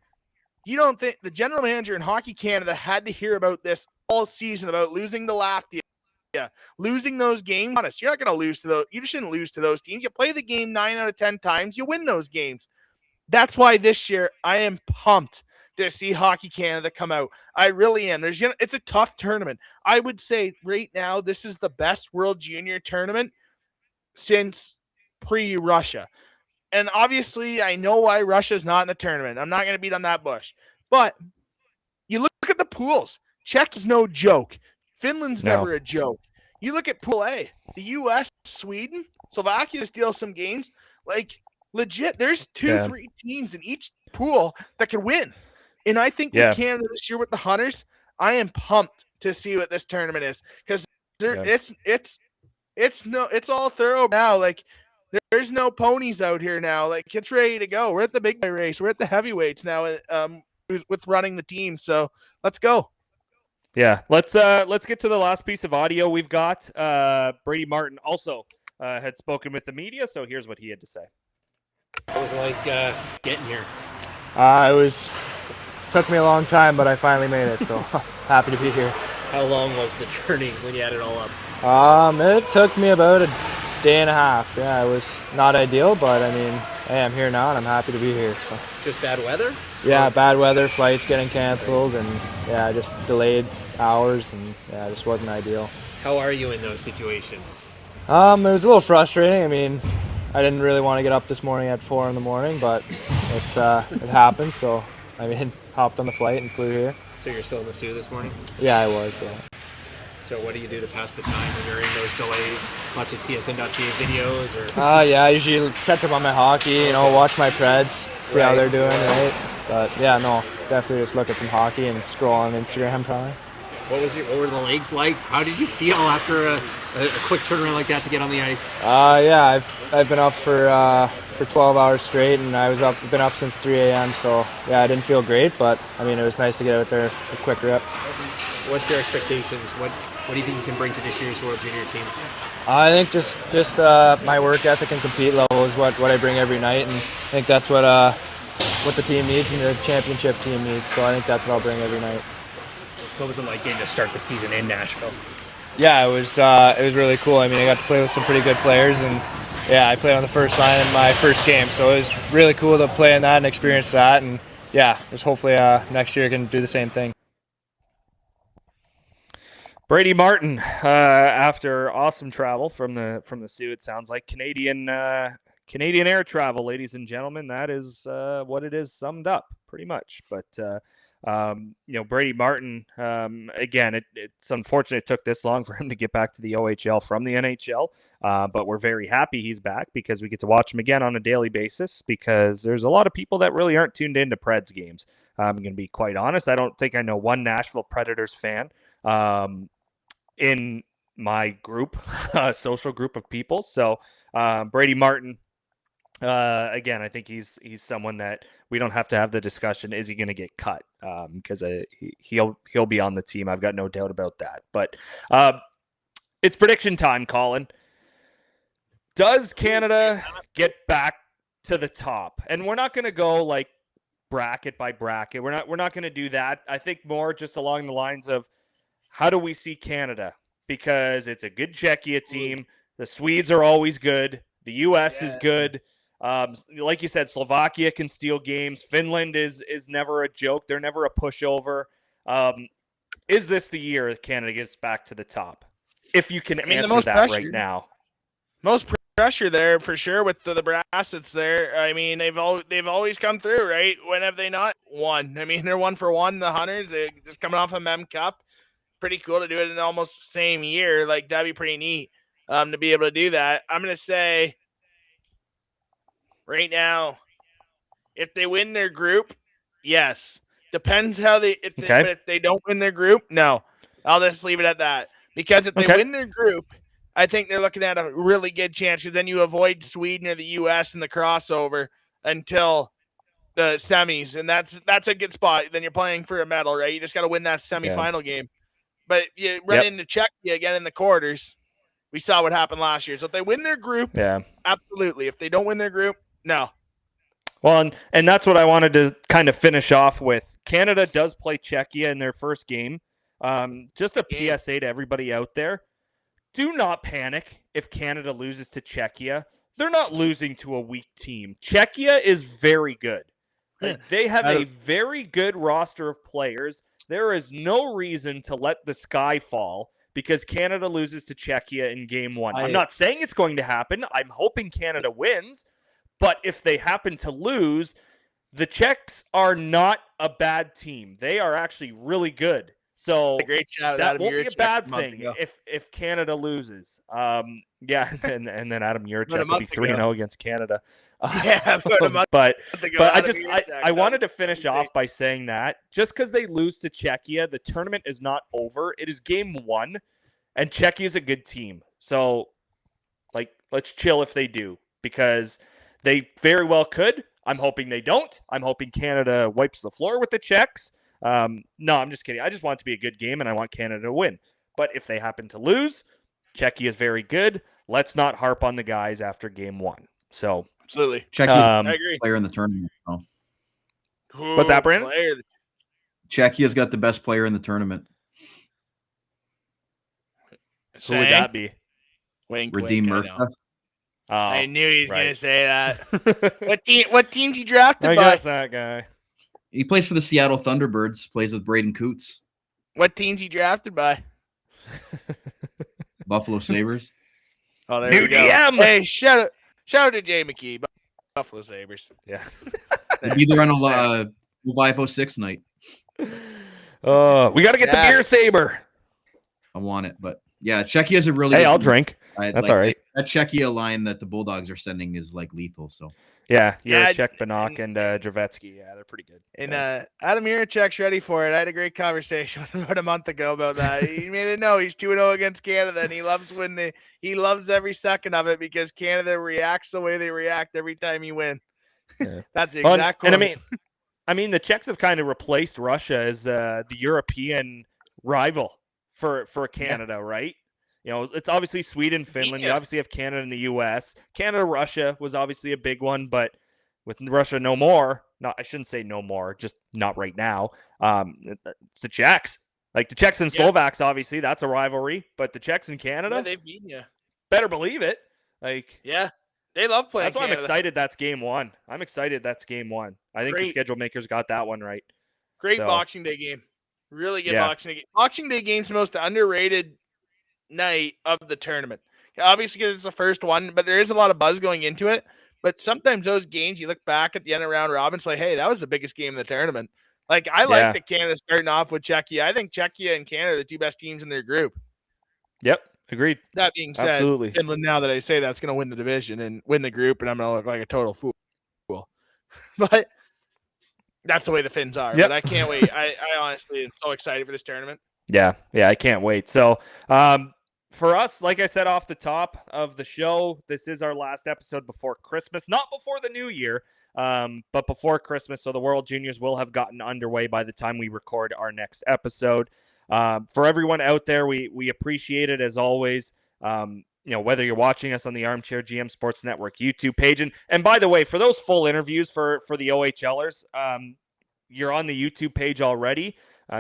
You don't think the general manager in Hockey Canada had to hear about this all season, about losing to Latvia? Yeah, losing those games. Honest, you're not going to lose to those. You just shouldn't lose to those teams. You play the game 9 out of 10 times, you win those games. That's why this year I am pumped to see Hockey Canada come out. I really am. It's a tough tournament. I would say right now this is the best World Junior tournament since pre-Russia. And obviously I know why Russia's not in the tournament. I'm not going to beat on that bush. But you look at the pools. Czech is no joke. Finland's never a joke. You look at Pool A, the U.S., Sweden, Slovakia steal some games. Like, legit, there's 2-3 teams in each pool that can win. And I think with Canada this year with the Hunters, I am pumped to see what this tournament is, because it's all thorough now. Like, there's no ponies out here now. Like, it's ready to go. We're at the big boy race. We're at the heavyweights now with running the team. So let's go. Yeah, let's get to the last piece of audio we've got. Brady Martin also had spoken with the media, so here's what he had to say. What was it like getting here? Took me a long time, but I finally made it, so happy to be here. How long was the journey when you had it all up? It took me about a day and a half. Yeah, it was not ideal, but I mean, hey, I'm here now and I'm happy to be here. So. Just bad weather? Yeah, bad weather, flights getting canceled, and yeah, just delayed hours, and yeah, it just wasn't ideal. How are you in those situations? It was a little frustrating. I mean, I didn't really want to get up this morning at 4 a.m, but it's it happened. So I mean, hopped on the flight and flew here. So you're still in the Sioux this morning? Yeah, I was. Yeah. So what do you do to pass the time when you're in those delays? Watch the TSN.ca videos, or? Yeah, I usually catch up on my hockey. Watch my Preds, see how they're doing, right? But yeah, no, definitely just look at some hockey and scroll on Instagram probably. What were the legs like? How did you feel after a quick turnaround like that to get on the ice? Yeah, I've been up for 12 hours straight, and been up since 3 a.m. So yeah, I didn't feel great, but I mean, it was nice to get out there a quick rip. What's your expectations? What do you think you can bring to this year's World Junior team? I think just my work ethic and compete level is what I bring every night, and I think that's what the team needs and the championship team needs. So I think that's what I'll bring every night. What was it like getting to start the season in Nashville? Yeah, it was really cool. I mean, I got to play with some pretty good players, and yeah, I played on the first line in my first game, so it was really cool to play in that and experience that. And yeah, just hopefully next year I can do the same thing. Brady Martin, after awesome travel from the Sioux, it sounds like Canadian air travel, ladies and gentlemen. That is what it is summed up, pretty much. But Brady Martin, again, it's unfortunate it took this long for him to get back to the OHL from the NHL. But we're very happy he's back because we get to watch him again on a daily basis, because there's a lot of people that really aren't tuned into Preds games. I'm going to be quite honest. I don't think I know one Nashville Predators fan in my group, social group of people. So Brady Martin, again, I think he's someone that we don't have to have the discussion, is he going to get cut? Because he'll be on the team. I've got no doubt about that. But it's prediction time, Colin. Does Canada get back to the top? And we're not going to go like bracket by bracket. We're not going to do that. I think more just along the lines of, how do we see Canada? Because it's a good Czechia team. The Swedes are always good. The U.S. is good. Like you said, Slovakia can steal games. Finland is never a joke. They're never a pushover. Is this the year Canada gets back to the top? If you can answer that pressure right now. Most pressure there for sure with the brass that's there. I mean, they've always come through, right? When have they not won? I mean, they're 1-for-1, the Hunters. They're just coming off a Mem Cup. Pretty cool to do it in almost the same year. Like, that'd be pretty neat to be able to do that. I'm going to say right now, if they win their group, yes. Depends how if they don't win their group, no. I'll just leave it at that. Because if they win their group, I think they're looking at a really good chance, because then you avoid Sweden or the U.S. in the crossover until the semis, and that's a good spot. Then you're playing for a medal, right? You just got to win that semifinal game. But you run into Czechia again in the quarters. We saw what happened last year. So if they win their group, absolutely. If they don't win their group, no. Well, and that's what I wanted to kind of finish off with. Canada does play Czechia in their first game. Just a PSA to everybody out there. Do not panic if Canada loses to Czechia. They're not losing to a weak team. Czechia is very good. They have a very good roster of players. There is no reason to let the sky fall because Canada loses to Czechia in game one. I'm not saying it's going to happen. I'm hoping Canada wins. But if they happen to lose, the Czechs are not a bad team. They are actually really good. So that won't be a bad thing if Canada loses. And then Adam Juracek will be 3-0 against Canada. But I wanted to finish off by saying that just because they lose to Czechia, the tournament is not over. It is game one, and Czechia is a good team. So, let's chill if they do, because they very well could. I'm hoping they don't. I'm hoping Canada wipes the floor with the Czechs. No, I'm just kidding. I just want it to be a good game, and I want Canada to win. But if they happen to lose, Czechia is very good. Let's not harp on the guys after game one. So absolutely, Czechia I agree. Player in the tournament. So. What's that, Brandon? Czechia's got the best player in the tournament. Who would that be? Wink, Redeem wink, Murka. Oh, I knew he was right. gonna say that. What team's he drafted I by? guess that guy. He plays for the Seattle Thunderbirds. Plays with Braden Coots. What team's he drafted by? Buffalo Sabres. Oh, there New we go. DM. Hey, shout out to Jay McKee, Buffalo Sabres. Yeah. He'll be there on a 506 night. We got to get the beer saber. I want it, but yeah, Czechia's a really. Hey, good I'll team. drink. That's all right. That Czechia line that the Bulldogs are sending is like lethal. So Yeah, Yeah, Czech, Banach, and Dravetsky. Yeah, they're pretty good. And Adam Jiricek's ready for it. I had a great conversation with him about a month ago about that. He made it know he's 2-0 against Canada, and he loves he loves every second of it because Canada reacts the way they react every time you win. Yeah. That's the exact quote. And I mean, the Czechs have kind of replaced Russia as the European rival for Canada, right? You know, it's obviously Sweden, Finland. You obviously have Canada and the U.S. Canada, Russia was obviously a big one, but with Russia no more. I shouldn't say no more, just not right now. It's the Czechs. Like the Czechs and Slovaks, obviously, that's a rivalry. But the Czechs and Canada, they've beaten you. Better believe it. Like, yeah, they love playing. That's why Canada. I'm excited. That's game one. I'm excited. That's game one. I think the schedule makers got that one right. Great Boxing Day game. Really good Boxing Day game. Boxing Day game's the most underrated night of the tournament. Obviously, because it's the first one, but there is a lot of buzz going into it. But sometimes those games, you look back at the end of round robin, it's like, hey, that was the biggest game of the tournament. Like, I like that Canada starting off with Czechia. I think Czechia and Canada are the two best teams in their group. Yep, agreed. That being said, absolutely. Finland, now that I say that's going to win the division and win the group, and I'm going to look like a total fool. But that's the way the Finns are. But I can't wait. I honestly am so excited for this tournament. Yeah, I can't wait. So, for us, like I said off the top of the show, this is our last episode before Christmas. Not before the new year, but before Christmas. So the World Juniors will have gotten underway by the time we record our next episode. For everyone out there, we appreciate it as always. You know, whether you're watching us on the Armchair GM Sports Network YouTube page. And by the way, for those full interviews for the OHLers, you're on the YouTube page already.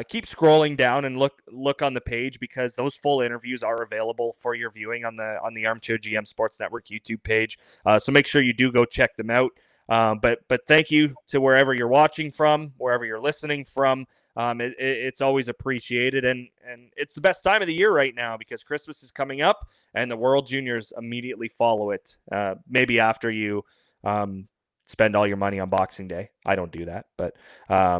Keep scrolling down and look on the page because those full interviews are available for your viewing on the Armchair GM Sports Network YouTube page. So make sure you do go check them out. But thank you to wherever you're watching from, wherever you're listening from. It's always appreciated, and it's the best time of the year right now because Christmas is coming up, and the World Juniors immediately follow it. Maybe after you spend all your money on Boxing Day. I don't do that, but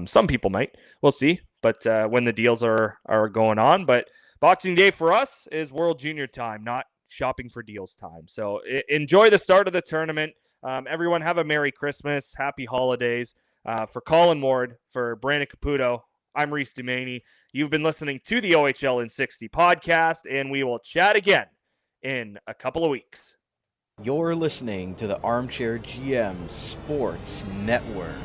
some people might. We'll see. But when the deals are going on, but Boxing Day for us is World Junior time, not shopping for deals time. So enjoy the start of the tournament. Everyone have a Merry Christmas, Happy Holidays. For Colin Ward, for Brandon Caputo, I'm Reese Dumaney. You've been listening to the OHL in 60 podcast, and we will chat again in a couple of weeks. You're listening to the Armchair GM Sports Network.